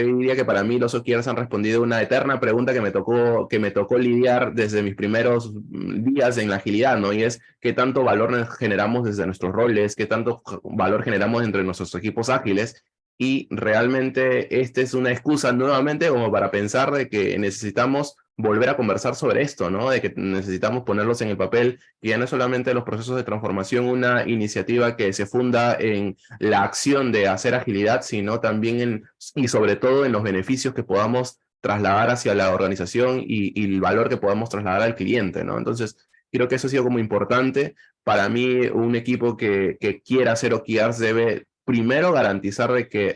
diría que para mí los OKRs han respondido a una eterna pregunta que me tocó lidiar desde mis primeros días en la agilidad, ¿no? Y es qué tanto valor generamos desde nuestros roles, qué tanto valor generamos entre nuestros equipos ágiles. Y realmente esta es una excusa nuevamente como para pensar de que necesitamos volver a conversar sobre esto, ¿no? De que necesitamos ponerlos en el papel, que ya no es solamente los procesos de transformación una iniciativa que se funda en la acción de hacer agilidad, sino también y sobre todo en los beneficios que podamos trasladar hacia la organización y el valor que podamos trasladar al cliente, ¿no? Entonces, creo que eso ha sido como importante. Para mí, un equipo que quiera hacer OKRs debe primero garantizar de que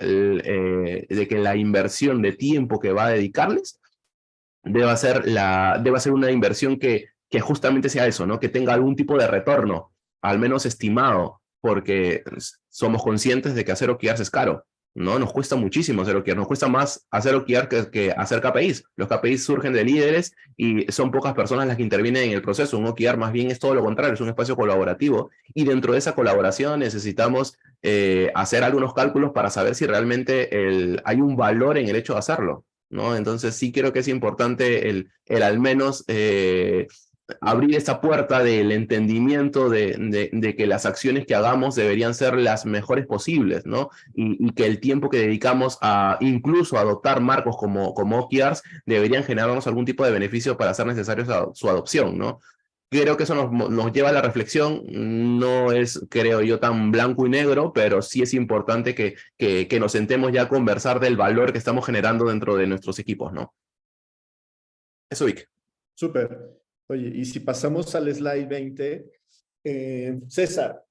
la inversión de tiempo que va a dedicarles deba ser una inversión que justamente sea eso, ¿no? Que tenga algún tipo de retorno, al menos estimado, porque somos conscientes de que hacer OKRs es caro, ¿no? Nos cuesta muchísimo hacer OKRs, nos cuesta más hacer OKRs que hacer KPIs. Los KPIs surgen de líderes y son pocas personas las que intervienen en el proceso. Un OKR más bien es todo lo contrario, es un espacio colaborativo, y dentro de esa colaboración necesitamos hacer algunos cálculos para saber si realmente hay un valor en el hecho de hacerlo, ¿no? Entonces sí creo que es importante el al menos abrir esa puerta del entendimiento de que las acciones que hagamos deberían ser las mejores posibles, ¿no? Y que el tiempo que dedicamos a incluso adoptar marcos como OKRs deberían generarnos algún tipo de beneficio para hacer necesario su adopción, ¿no? Creo que eso nos lleva a la reflexión. No es, creo yo, tan blanco y negro, pero sí es importante que nos sentemos ya a conversar del valor que estamos generando dentro de nuestros equipos, ¿no? Eso, Vic. Súper. Oye, y si pasamos al slide 20, César,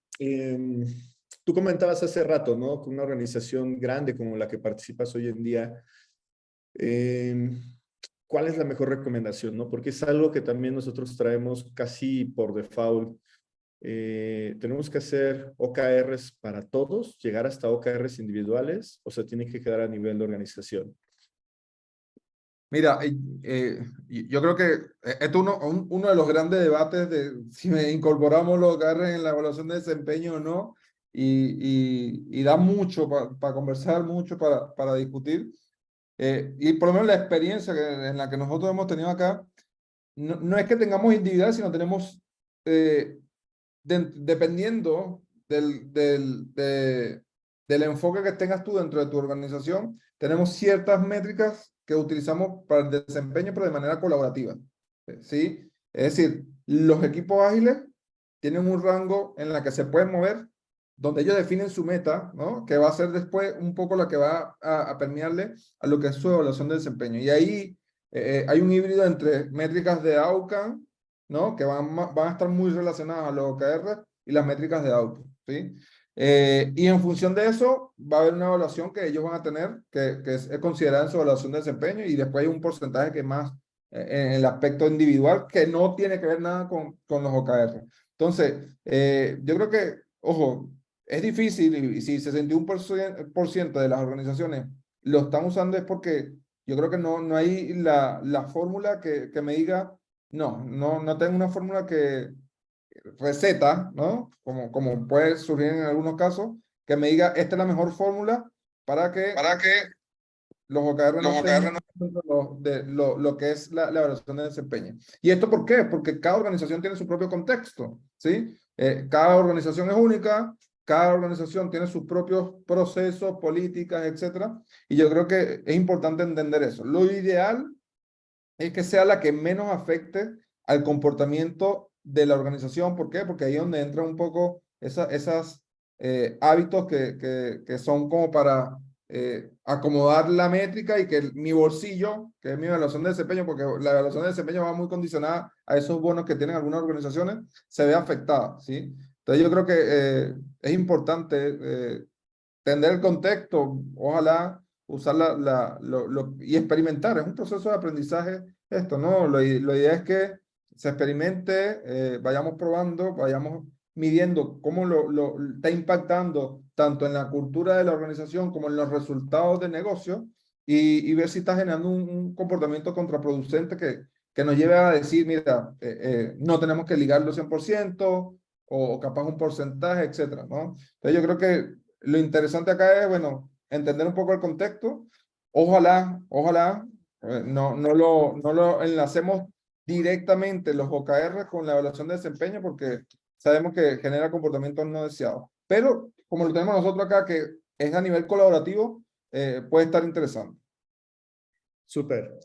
tú comentabas hace rato, ¿no? Con una organización grande como la que participas hoy en día, ¿cuál es la mejor recomendación, no? Porque es algo que también nosotros traemos casi por default. ¿Tenemos que hacer OKRs para todos, llegar hasta OKRs individuales, o se tiene que quedar a nivel de organización? Mira, yo creo que esto es uno de los grandes debates de si incorporamos los OKRs en la evaluación de desempeño o no, y da mucho para conversar, mucho para discutir. Y por lo menos la experiencia en la que nosotros hemos tenido acá, no es que tengamos individual, sino tenemos, dependiendo del enfoque que tengas tú dentro de tu organización, tenemos ciertas métricas que utilizamos para el desempeño, pero de manera colaborativa, ¿sí? Es decir, los equipos ágiles tienen un rango en la que se pueden mover donde ellos definen su meta, ¿no? Que va a ser después un poco lo que va a permearle a lo que es su evaluación de desempeño. Y ahí hay un híbrido entre métricas de outcome, ¿no? Que van a estar muy relacionadas a los OKR y las métricas de output, ¿sí? Y en función de eso, va a haber una evaluación que ellos van a tener, que es considerada en su evaluación de desempeño, y después hay un porcentaje que es más en el aspecto individual, que no tiene que ver nada con los OKR. Entonces, yo creo que, ojo, es difícil, y si 61% de las organizaciones lo están usando es porque yo creo que no hay la fórmula que me diga, no tengo una fórmula que receta, ¿no? Como puede surgir en algunos casos, que me diga, esta es la mejor fórmula para que los OKR no estén dentro de lo que es la evaluación de desempeño. ¿Y esto por qué? Porque cada organización tiene su propio contexto, ¿sí? Cada organización es única, cada organización tiene sus propios procesos, políticas, etcétera. Y yo creo que es importante entender eso. Lo ideal es que sea la que menos afecte al comportamiento de la organización. ¿Por qué? Porque ahí es donde entran un poco esas hábitos que son como para acomodar la métrica y que mi bolsillo, que es mi evaluación de desempeño, porque la evaluación de desempeño va muy condicionada a esos bonos que tienen algunas organizaciones, se ve afectada, ¿sí? Entonces yo creo que es importante entender el contexto, ojalá usar y experimentar. Es un proceso de aprendizaje esto, ¿no? Lo idea es que se experimente, vayamos probando, vayamos midiendo cómo lo está impactando tanto en la cultura de la organización como en los resultados de negocio, y ver si está generando un comportamiento contraproducente que nos lleve a decir, mira, no tenemos que ligarlo 100%, o capaz un porcentaje, etcétera, ¿no? Entonces yo creo que lo interesante acá es, bueno, entender un poco el contexto. Ojalá no lo enlacemos directamente los OKR con la evaluación de desempeño, porque sabemos que genera comportamientos no deseados. Pero como lo tenemos nosotros acá, que es a nivel colaborativo, puede estar interesante. Súper.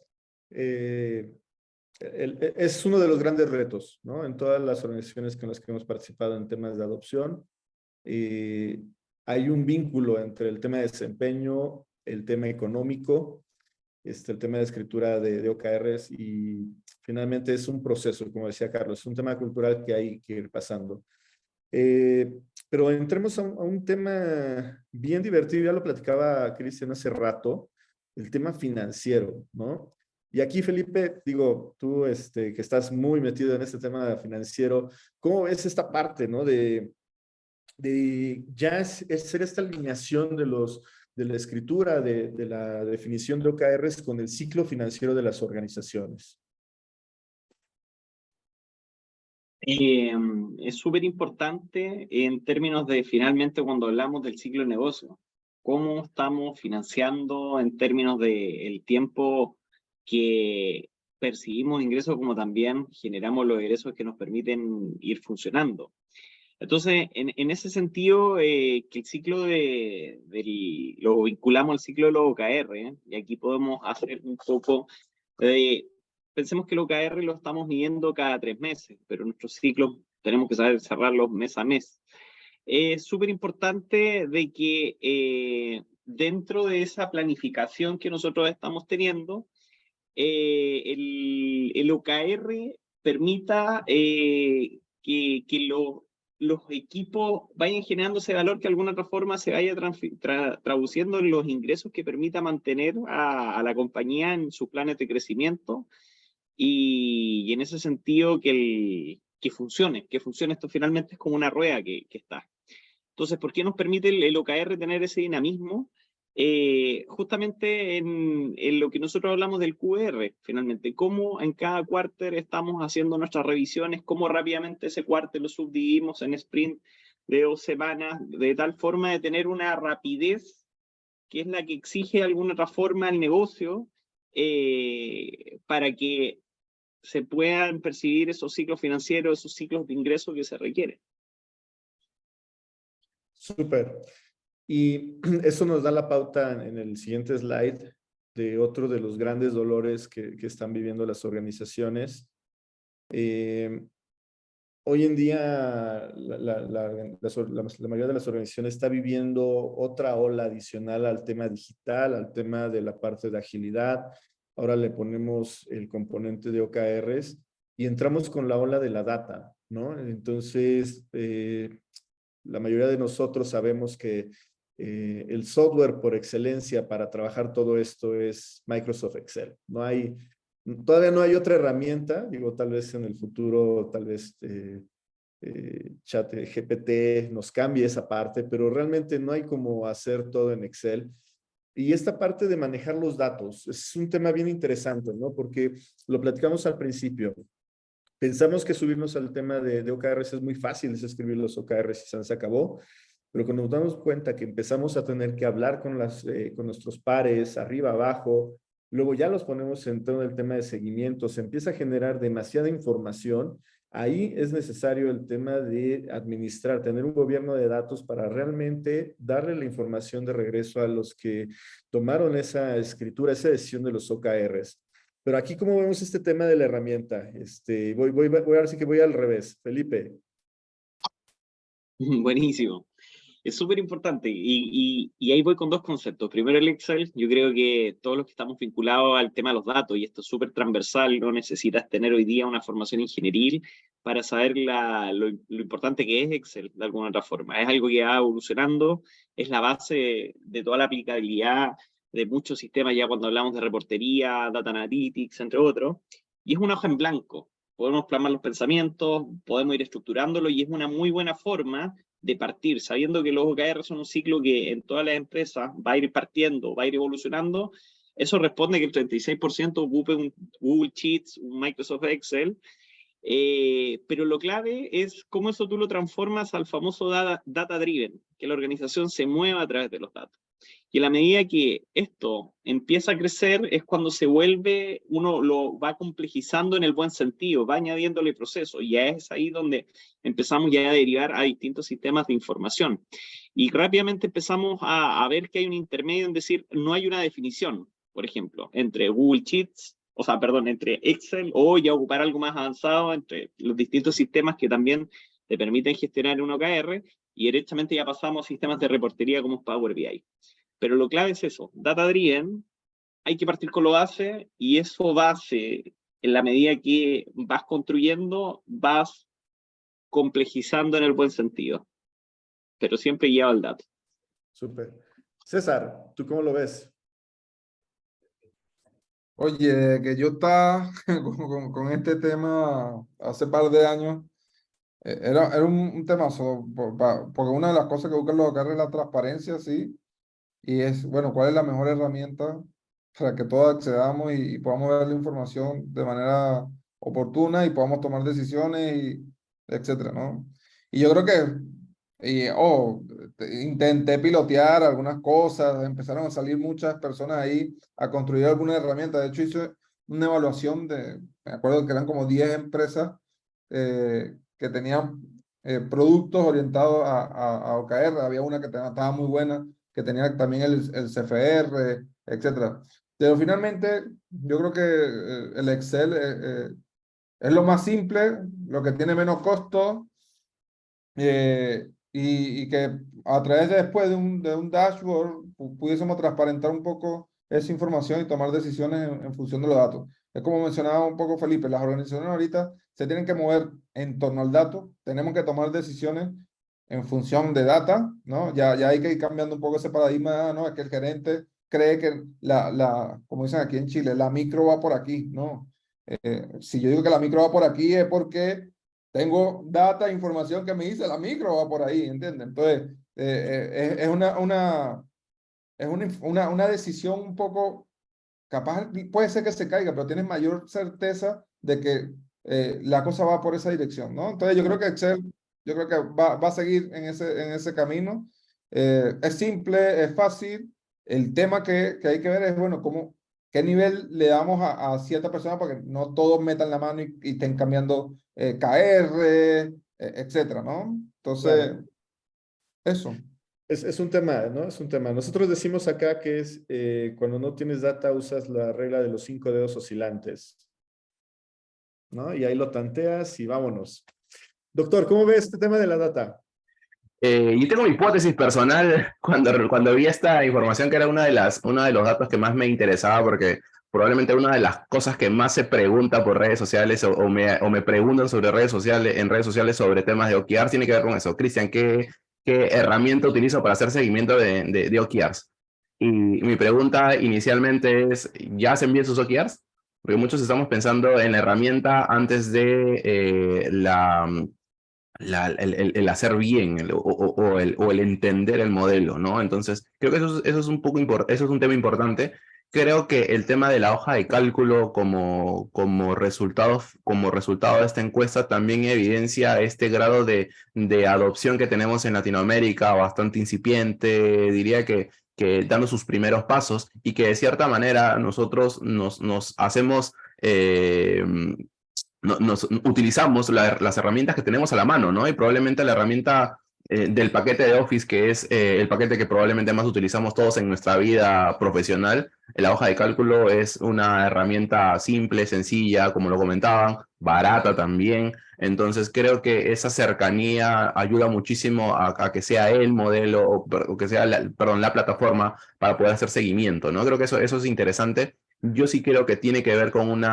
Es uno de los grandes retos, ¿no? En todas las organizaciones con las que hemos participado en temas de adopción, hay un vínculo entre el tema de desempeño, el tema económico, el tema de escritura de OKRs, y finalmente es un proceso, como decía Carlos, es un tema cultural que hay que ir pasando. Pero entremos a un tema bien divertido, ya lo platicaba Cristian hace rato, el tema financiero, ¿no? Y aquí, Felipe, digo, tú que estás muy metido en este tema financiero, ¿cómo ves esta parte, ¿no? De ya hacer esta alineación de la escritura, de la definición de OKRs con el ciclo financiero de las organizaciones? Es súper importante en términos de finalmente cuando hablamos del ciclo de negocio, cómo estamos financiando en términos del tiempo que percibimos ingresos, como también generamos los ingresos que nos permiten ir funcionando. Entonces, en ese sentido, que el ciclo lo vinculamos al ciclo de los OKR, y aquí podemos hacer un poco de... Pensemos que el OKR lo estamos midiendo cada 3 meses, pero nuestros ciclos tenemos que saber cerrarlos mes a mes. Es súper importante de que dentro de esa planificación que nosotros estamos teniendo, el OKR permita que los equipos vayan generando ese valor que de alguna otra forma se vaya traduciendo en los ingresos que permita mantener a la compañía en sus planes de crecimiento, y en ese sentido que funcione esto. Finalmente es como una rueda que está. Entonces, ¿por qué nos permite el OKR tener ese dinamismo? Justamente en lo que nosotros hablamos del QR, finalmente, cómo en cada quarter estamos haciendo nuestras revisiones, cómo rápidamente ese quarter lo subdividimos en sprint de 2 semanas, de tal forma de tener una rapidez que es la que exige de alguna otra forma el negocio, para que se puedan percibir esos ciclos financieros, esos ciclos de ingresos que se requieren. Súper. Y eso nos da la pauta en el siguiente slide de otro de los grandes dolores que están viviendo las organizaciones. hoy en día la mayoría de las organizaciones está viviendo otra ola adicional al tema digital, al tema de la parte de agilidad. Ahora le ponemos el componente de OKRs y entramos con la ola de la data, ¿no? Entonces, la mayoría de nosotros sabemos que el software por excelencia para trabajar todo esto es Microsoft Excel. Todavía no hay otra herramienta, digo, tal vez en el futuro, tal vez ChatGPT nos cambie esa parte, pero realmente no hay como hacer todo en Excel. Y esta parte de manejar los datos es un tema bien interesante, ¿no? Porque lo platicamos al principio. Pensamos que subirnos al tema de OKRs es muy fácil, es escribir los OKRs y se acabó, pero cuando nos damos cuenta que empezamos a tener que hablar con nuestros pares, arriba, abajo, luego ya los ponemos en todo el tema de seguimiento, se empieza a generar demasiada información, ahí es necesario el tema de administrar, tener un gobierno de datos para realmente darle la información de regreso a los que tomaron esa escritura, esa decisión de los OKRs. Pero aquí, ¿cómo vemos este tema de la herramienta? Ahora sí que voy al revés. Felipe. Buenísimo. Es súper importante y ahí voy con dos conceptos. Primero el Excel, yo creo que todos los que estamos vinculados al tema de los datos, y esto es súper transversal, no necesitas tener hoy día una formación ingenieril para saber lo importante que es Excel de alguna otra forma. Es algo que va evolucionando, es la base de toda la aplicabilidad de muchos sistemas ya cuando hablamos de reportería, data analytics, entre otros, y es una hoja en blanco. Podemos plasmar los pensamientos, podemos ir estructurándolo y es una muy buena forma de partir, sabiendo que los OKR son un ciclo que en todas las empresas va a ir partiendo, va a ir evolucionando. Eso responde que el 36% ocupe un Google Sheets, un Microsoft Excel, pero lo clave es cómo eso tú lo transformas al famoso data driven, que la organización se mueva a través de los datos. Y a la medida que esto empieza a crecer es cuando se vuelve, uno lo va complejizando en el buen sentido, va añadiéndole procesos, y ya es ahí donde empezamos ya a derivar a distintos sistemas de información. Y rápidamente empezamos a ver que hay un intermedio en decir, no hay una definición, por ejemplo, entre Google Sheets, o sea, perdón, entre Excel o ya ocupar algo más avanzado entre los distintos sistemas que también te permiten gestionar un OKR, y directamente ya pasamos a sistemas de reportería como Power BI. Pero lo clave es eso, data driven, hay que partir con lo base y eso base, en la medida que vas construyendo, vas complejizando en el buen sentido, pero siempre guiado al dato. Súper. César, ¿tú cómo lo ves? Oye, que yo estaba con este tema hace par de años, era un temazo, porque una de las cosas que buscan los OKR es la transparencia, sí, y es, bueno, ¿cuál es la mejor herramienta para que todos accedamos y podamos ver la información de manera oportuna y podamos tomar decisiones, y etcétera, ¿no? Y yo creo intenté pilotear algunas cosas, empezaron a salir muchas personas ahí a construir algunas herramientas. De hecho, hice una evaluación me acuerdo que eran como 10 empresas que tenían productos orientados a OKR. Había una que estaba muy buena, que tenía también el CFR, etcétera. Pero finalmente, yo creo que el Excel es lo más simple, lo que tiene menos costo, y que a través de después de un dashboard pudiésemos transparentar un poco esa información y tomar decisiones en función de los datos. Es como mencionaba un poco Felipe, las organizaciones ahorita se tienen que mover en torno al dato, tenemos que tomar decisiones en función de data, ¿no? Ya hay que ir cambiando un poco ese paradigma, ¿no? Es que el gerente cree que como dicen aquí en Chile, la micro va por aquí, ¿no? Si yo digo que la micro va por aquí es porque tengo data, información que me dice la micro va por ahí, ¿entiendes? Entonces, es una decisión un poco, capaz puede ser que se caiga, pero tienes mayor certeza de que la cosa va por esa dirección, ¿no? Entonces, yo creo que Excel, yo creo que va a seguir en ese camino. Es simple, es fácil. El tema que hay que ver es, bueno, qué nivel le damos a cierta persona para que no todos metan la mano y estén cambiando KR, etcétera, ¿no? Entonces, Claro. eso. Es un tema, ¿no? Es un tema. Nosotros decimos acá que es cuando no tienes data usas la regla de los 5 dedos oscilantes, ¿no? Y ahí lo tanteas y vámonos. Doctor, ¿cómo ves este tema de la data? Yo tengo mi hipótesis personal cuando vi esta información, que era uno de los datos que más me interesaba, porque probablemente una de las cosas que más se pregunta por redes sociales o me preguntan sobre redes sociales, en redes sociales sobre temas de OKRs, tiene que ver con eso. Cristian, ¿qué herramienta utilizo para hacer seguimiento de OKRs? Y mi pregunta inicialmente es, ¿ya hacen bien sus OKRs? Porque muchos estamos pensando en la herramienta antes de el hacer bien o el entender el modelo, ¿no? Entonces, creo que eso es un poco eso es un tema importante. Creo que el tema de la hoja de cálculo como resultado de esta encuesta también evidencia este grado de adopción que tenemos en Latinoamérica, bastante incipiente, diría que dando sus primeros pasos, y que de cierta manera nosotros nos hacemos nos utilizamos las herramientas que tenemos a la mano, ¿no? Y probablemente la herramienta del paquete de Office, que es el paquete que probablemente más utilizamos todos en nuestra vida profesional, la hoja de cálculo es una herramienta simple, sencilla, como lo comentaban, barata también. Entonces creo que esa cercanía ayuda muchísimo a que sea el modelo o que sea la plataforma para poder hacer seguimiento, ¿no? Creo que eso es interesante. Yo sí creo que tiene que ver con un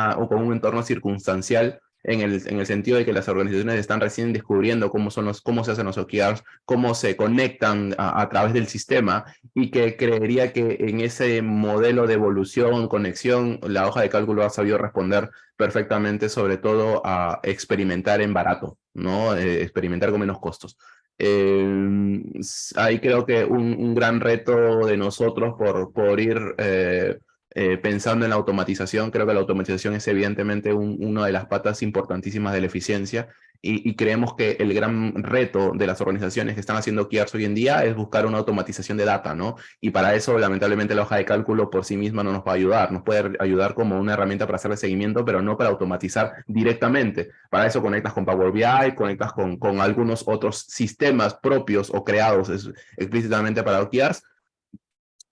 entorno circunstancial en el sentido de que las organizaciones están recién descubriendo cómo se hacen los OKRs, cómo se conectan a través del sistema, y que creería que en ese modelo de evolución, conexión, la hoja de cálculo ha sabido responder perfectamente, sobre todo a experimentar en barato, ¿no? Experimentar con menos costos. Ahí creo que un gran reto de nosotros por ir pensando en la automatización. Creo que la automatización es evidentemente una de las patas importantísimas de la eficiencia, y creemos que el gran reto de las organizaciones que están haciendo OKRs hoy en día es buscar una automatización de data, ¿no? Y para eso, lamentablemente, la hoja de cálculo por sí misma no nos va a ayudar. Nos puede ayudar como una herramienta para hacerle seguimiento, pero no para automatizar directamente. Para eso conectas con Power BI, conectas con algunos otros sistemas propios o creados explícitamente para OKRs,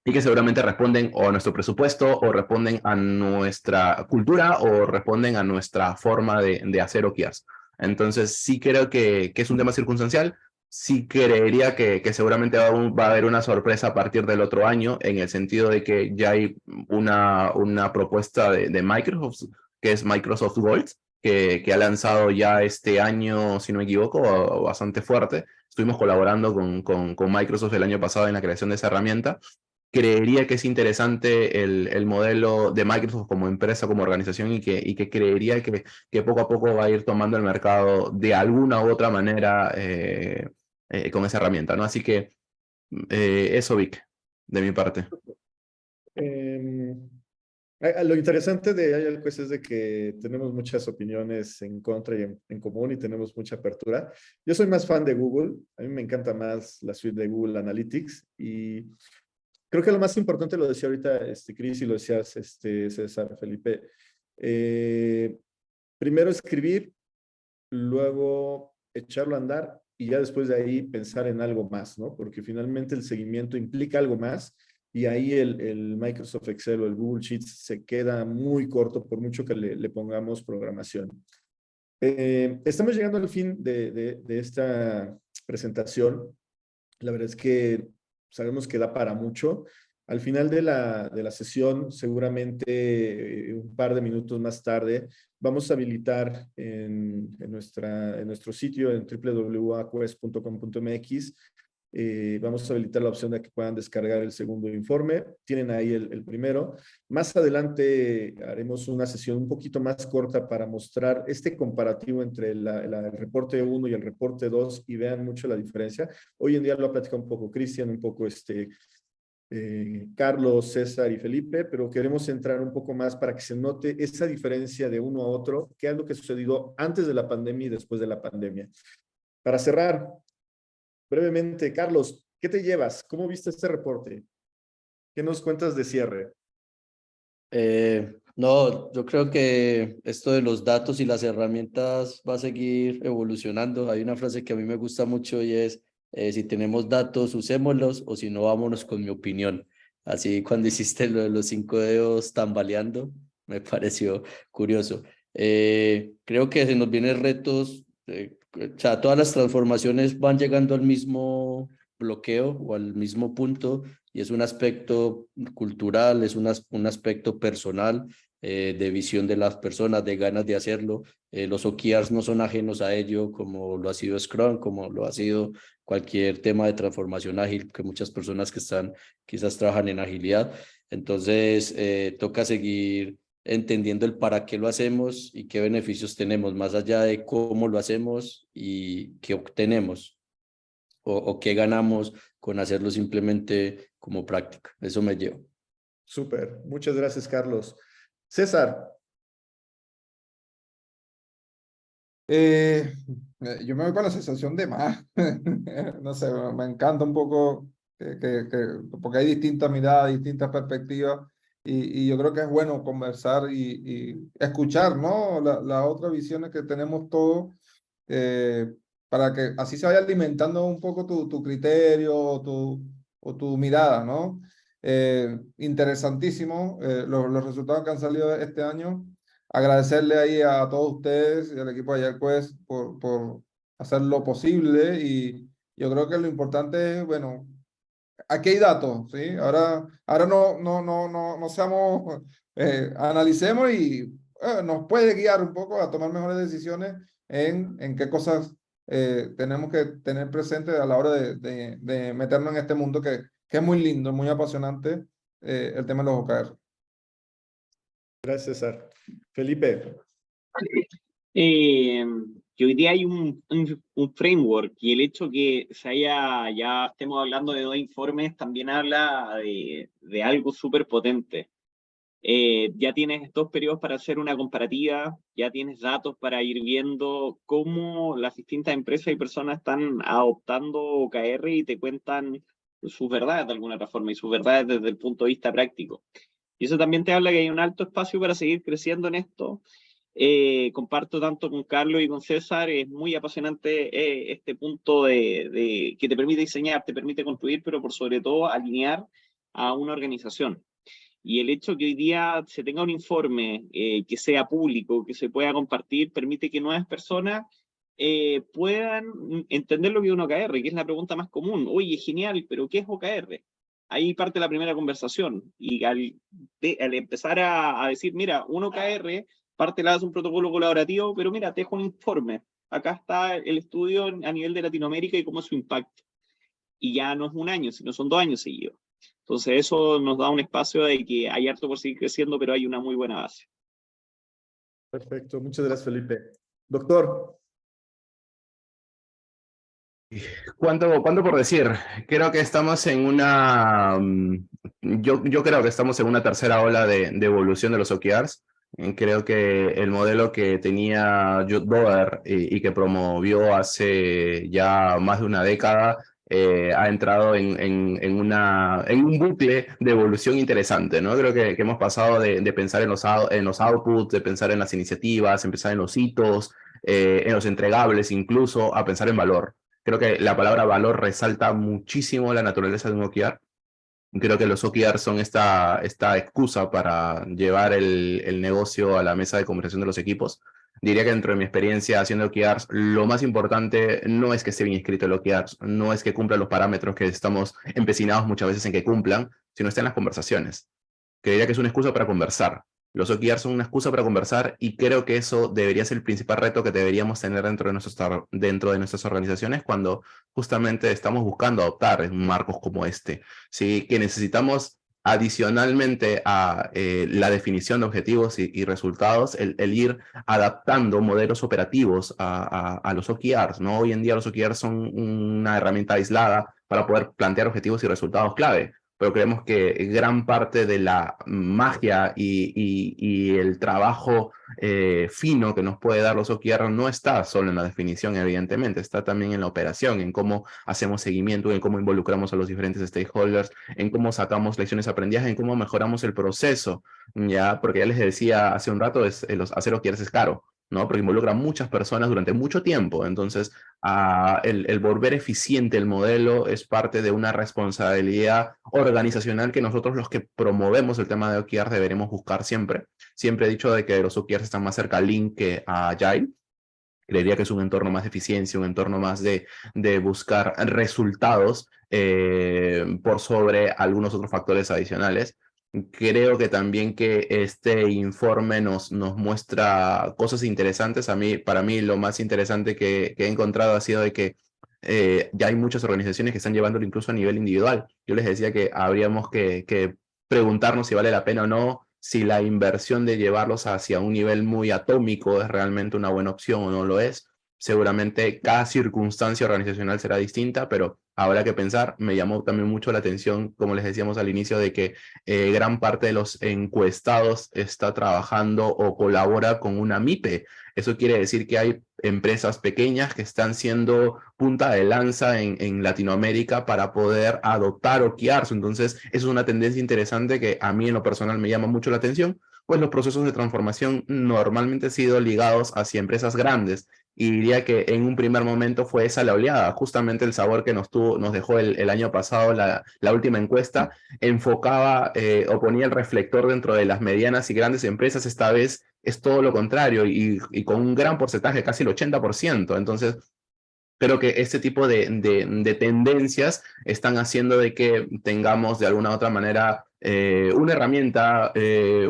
y que seguramente responden o a nuestro presupuesto, o responden a nuestra cultura, o responden a nuestra forma de hacer OKRs. Entonces, sí creo que es un tema circunstancial. Sí creería que seguramente va a haber una sorpresa a partir del otro año, en el sentido de que ya hay una propuesta de Microsoft, que es Microsoft Gold, que ha lanzado ya este año, si no me equivoco, bastante fuerte. Estuvimos colaborando con Microsoft el año pasado en la creación de esa herramienta. Creería que es interesante el modelo de Microsoft como empresa, como organización, y que creería que poco a poco va a ir tomando el mercado de alguna u otra manera con esa herramienta, ¿no? Así que eso, Vic, de mi parte. Lo interesante de IELTS es de que tenemos muchas opiniones en contra y en común, y tenemos mucha apertura. Yo soy más fan de Google. A mí me encanta más la suite de Google Analytics, y creo que lo más importante, lo decía ahorita Chris, y lo decías César, Felipe. Primero escribir, luego echarlo a andar, y ya después de ahí pensar en algo más, ¿no? Porque finalmente el seguimiento implica algo más, y ahí el Microsoft Excel o el Google Sheets se queda muy corto por mucho que le pongamos programación. Estamos llegando al fin de esta presentación. La verdad es que sabemos que da para mucho. Al final de la sesión, seguramente un par de minutos más tarde, vamos a habilitar en nuestro sitio, en www.aquest.com.mx, vamos a habilitar la opción de que puedan descargar el segundo informe. Tienen ahí el primero. Más adelante haremos una sesión un poquito más corta para mostrar este comparativo entre el reporte 1 y el reporte 2, y vean mucho la diferencia. Hoy en día lo ha platicado un poco Cristian, un poco Carlos, César y Felipe, pero queremos entrar un poco más para que se note esa diferencia de uno a otro, qué es lo que sucedió antes de la pandemia y después de la pandemia. Para cerrar, brevemente, Carlos, ¿qué te llevas? ¿Cómo viste este reporte? ¿Qué nos cuentas de cierre? No, yo creo que esto de los datos y las herramientas va a seguir evolucionando. Hay una frase que a mí me gusta mucho, y es, si tenemos datos, usémoslos, o si no, vámonos con mi opinión. Así, cuando hiciste lo de los 5 dedos tambaleando, me pareció curioso. Creo que se nos vienen retos o sea, todas las transformaciones van llegando al mismo bloqueo o al mismo punto, y es un aspecto cultural, es un aspecto personal, de visión de las personas, de ganas de hacerlo. Los OKRs no son ajenos a ello, como lo ha sido Scrum, como lo ha sido cualquier tema de transformación ágil, que muchas personas que están quizás trabajan en agilidad. Entonces, toca seguir entendiendo el para qué lo hacemos y qué beneficios tenemos, más allá de cómo lo hacemos y qué obtenemos o qué ganamos con hacerlo simplemente como práctica. Eso me lleva. Súper, muchas gracias, Carlos. César. Yo me voy con la sensación de más. No sé, me encanta un poco porque hay distintas miradas, distintas perspectivas, y yo creo que es bueno conversar y escuchar, ¿no? Las otras visiones que tenemos todos, para que así se vaya alimentando un poco tu criterio o tu mirada, ¿no? Interesantísimo los resultados que han salido este año. Agradecerle ahí a todos ustedes y al equipo de Ayalquest por hacer lo posible, y yo creo que lo importante es, bueno, aquí hay datos, ¿sí? Ahora no seamos, analicemos y nos puede guiar un poco a tomar mejores decisiones en qué cosas tenemos que tener presente a la hora de meternos en este mundo que es muy lindo, muy apasionante, el tema de los OKR. Gracias, César. Felipe. Que hoy día hay un framework, y el hecho que ya estemos hablando de 2 informes también habla de algo súper potente. Ya tienes 2 periodos para hacer una comparativa, ya tienes datos para ir viendo cómo las distintas empresas y personas están adoptando OKR y te cuentan sus verdades de alguna otra forma, y sus verdades desde el punto de vista práctico. Y eso también te habla que hay un alto espacio para seguir creciendo en esto. Comparto tanto con Carlos y con César, es muy apasionante este punto que te permite diseñar, te permite construir, pero por sobre todo alinear a una organización. Y el hecho que hoy día se tenga un informe que sea público, que se pueda compartir, permite que nuevas personas puedan entender lo que es un OKR, que es la pregunta más común. Oye, genial, pero ¿qué es OKR? Ahí parte la primera conversación, y al empezar a decir, mira, un OKR parte de un protocolo colaborativo, pero mira, te dejo un informe. Acá está el estudio a nivel de Latinoamérica y cómo es su impacto. Y ya no es 1 año, sino son 2 años seguidos. Entonces eso nos da un espacio de que hay harto por seguir creciendo, pero hay una muy buena base. Perfecto, muchas gracias, Felipe. Doctor. ¿Cuánto por decir? Creo que estamos en una... yo creo que estamos en una tercera ola de evolución de los OKRs. Creo que el modelo que tenía Jude Doerr y que promovió hace ya más de una década ha entrado en un bucle de evolución interesante, ¿no? Creo que hemos pasado de pensar en los outputs, de pensar en las iniciativas, en pensar en los hitos, en los entregables incluso, a pensar en valor. Creo que la palabra valor resalta muchísimo la naturaleza de un OKR. Creo que los OKR son esta excusa para llevar el negocio a la mesa de conversación de los equipos. Diría que dentro de mi experiencia haciendo OKRs, lo más importante no es que esté bien escrito el OKRs, no es que cumpla los parámetros que estamos empecinados muchas veces en que cumplan, sino está en las conversaciones. Creería que es una excusa para conversar. Los OKRs son una excusa para conversar, y creo que eso debería ser el principal reto que deberíamos tener dentro de nuestras organizaciones cuando justamente estamos buscando adoptar marcos como este. Sí, que necesitamos adicionalmente a la definición de objetivos y resultados, el ir adaptando modelos operativos a los OKRs, ¿no? Hoy en día los OKRs son una herramienta aislada para poder plantear objetivos y resultados clave, pero creemos que gran parte de la magia y el trabajo fino que nos puede dar los OKR no está solo en la definición, evidentemente, está también en la operación, en cómo hacemos seguimiento, en cómo involucramos a los diferentes stakeholders, en cómo sacamos lecciones aprendidas, en cómo mejoramos el proceso, ¿ya? Porque ya les decía hace un rato, hacer OKRs es caro, ¿no? Porque involucra a muchas personas durante mucho tiempo. Entonces, el volver eficiente el modelo es parte de una responsabilidad organizacional que nosotros, los que promovemos el tema de OKR, deberemos buscar siempre. Siempre he dicho de que los OKRs están más cerca a Lean que a Agile. Creería que es un entorno más de eficiencia, un entorno más de buscar resultados por sobre algunos otros factores adicionales. Creo que también que este informe nos muestra cosas interesantes. Para mí, lo más interesante que he encontrado ha sido de que ya hay muchas organizaciones que están llevándolo incluso a nivel individual. Yo les decía que habríamos que preguntarnos si vale la pena o no, si la inversión de llevarlos hacia un nivel muy atómico es realmente una buena opción o no lo es. Seguramente cada circunstancia organizacional será distinta, pero habrá que pensar. Me llamó también mucho la atención, como les decíamos al inicio, de que gran parte de los encuestados está trabajando o colabora con una MIPE. Eso quiere decir que hay empresas pequeñas que están siendo punta de lanza en Latinoamérica para poder adoptar OKRs. Entonces, eso es una tendencia interesante que a mí en lo personal me llama mucho la atención, pues los procesos de transformación normalmente han sido ligados hacia empresas grandes. Y diría que en un primer momento fue esa la oleada, justamente el sabor que nos dejó el año pasado la última encuesta, enfocaba o ponía el reflector dentro de las medianas y grandes empresas. Esta vez es todo lo contrario y con un gran porcentaje, casi el 80%. Entonces, creo que este tipo de tendencias están haciendo de que tengamos de alguna u otra manera una herramienta,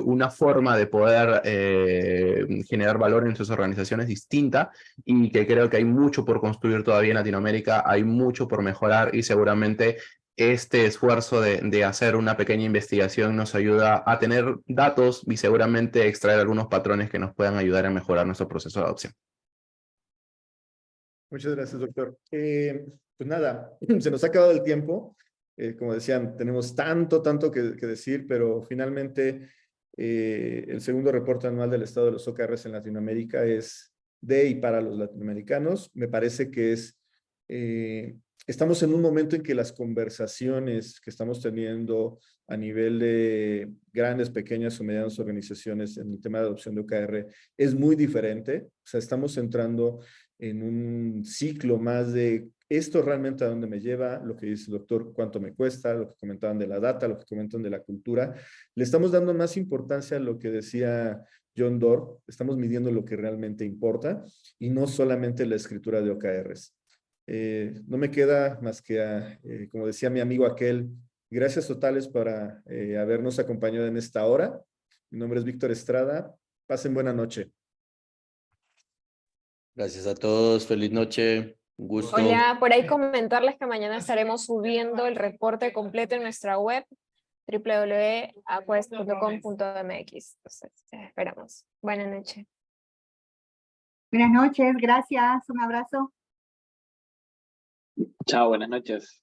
una forma de poder generar valor en sus organizaciones distinta, y que creo que hay mucho por construir todavía en Latinoamérica, hay mucho por mejorar, y seguramente este esfuerzo de hacer una pequeña investigación nos ayuda a tener datos y seguramente extraer algunos patrones que nos puedan ayudar a mejorar nuestro proceso de adopción. Muchas gracias, doctor. Pues nada, se nos ha acabado el tiempo. Como decían, tenemos tanto que decir, pero finalmente el segundo reporte anual del estado de los OKRs en Latinoamérica es de y para los latinoamericanos. Me parece que estamos en un momento en que las conversaciones que estamos teniendo a nivel de grandes, pequeñas o medianas organizaciones en el tema de adopción de OKR es muy diferente. O sea, estamos entrando en un ciclo más de esto realmente a dónde me lleva, lo que dice el doctor, cuánto me cuesta, lo que comentaban de la data, lo que comentan de la cultura. Le estamos dando más importancia a lo que decía John Doerr, estamos midiendo lo que realmente importa y no solamente la escritura de OKRs. No me queda más que, como decía mi amigo aquel, gracias totales para habernos acompañado en esta hora. Mi nombre es Víctor Estrada. Pasen buena noche. Gracias a todos, feliz noche, un gusto. Hola, por ahí comentarles que mañana estaremos subiendo el reporte completo en nuestra web www.aquest.com.mx. Esperamos. Buenas noches. Buenas noches, gracias, un abrazo. Chao, buenas noches.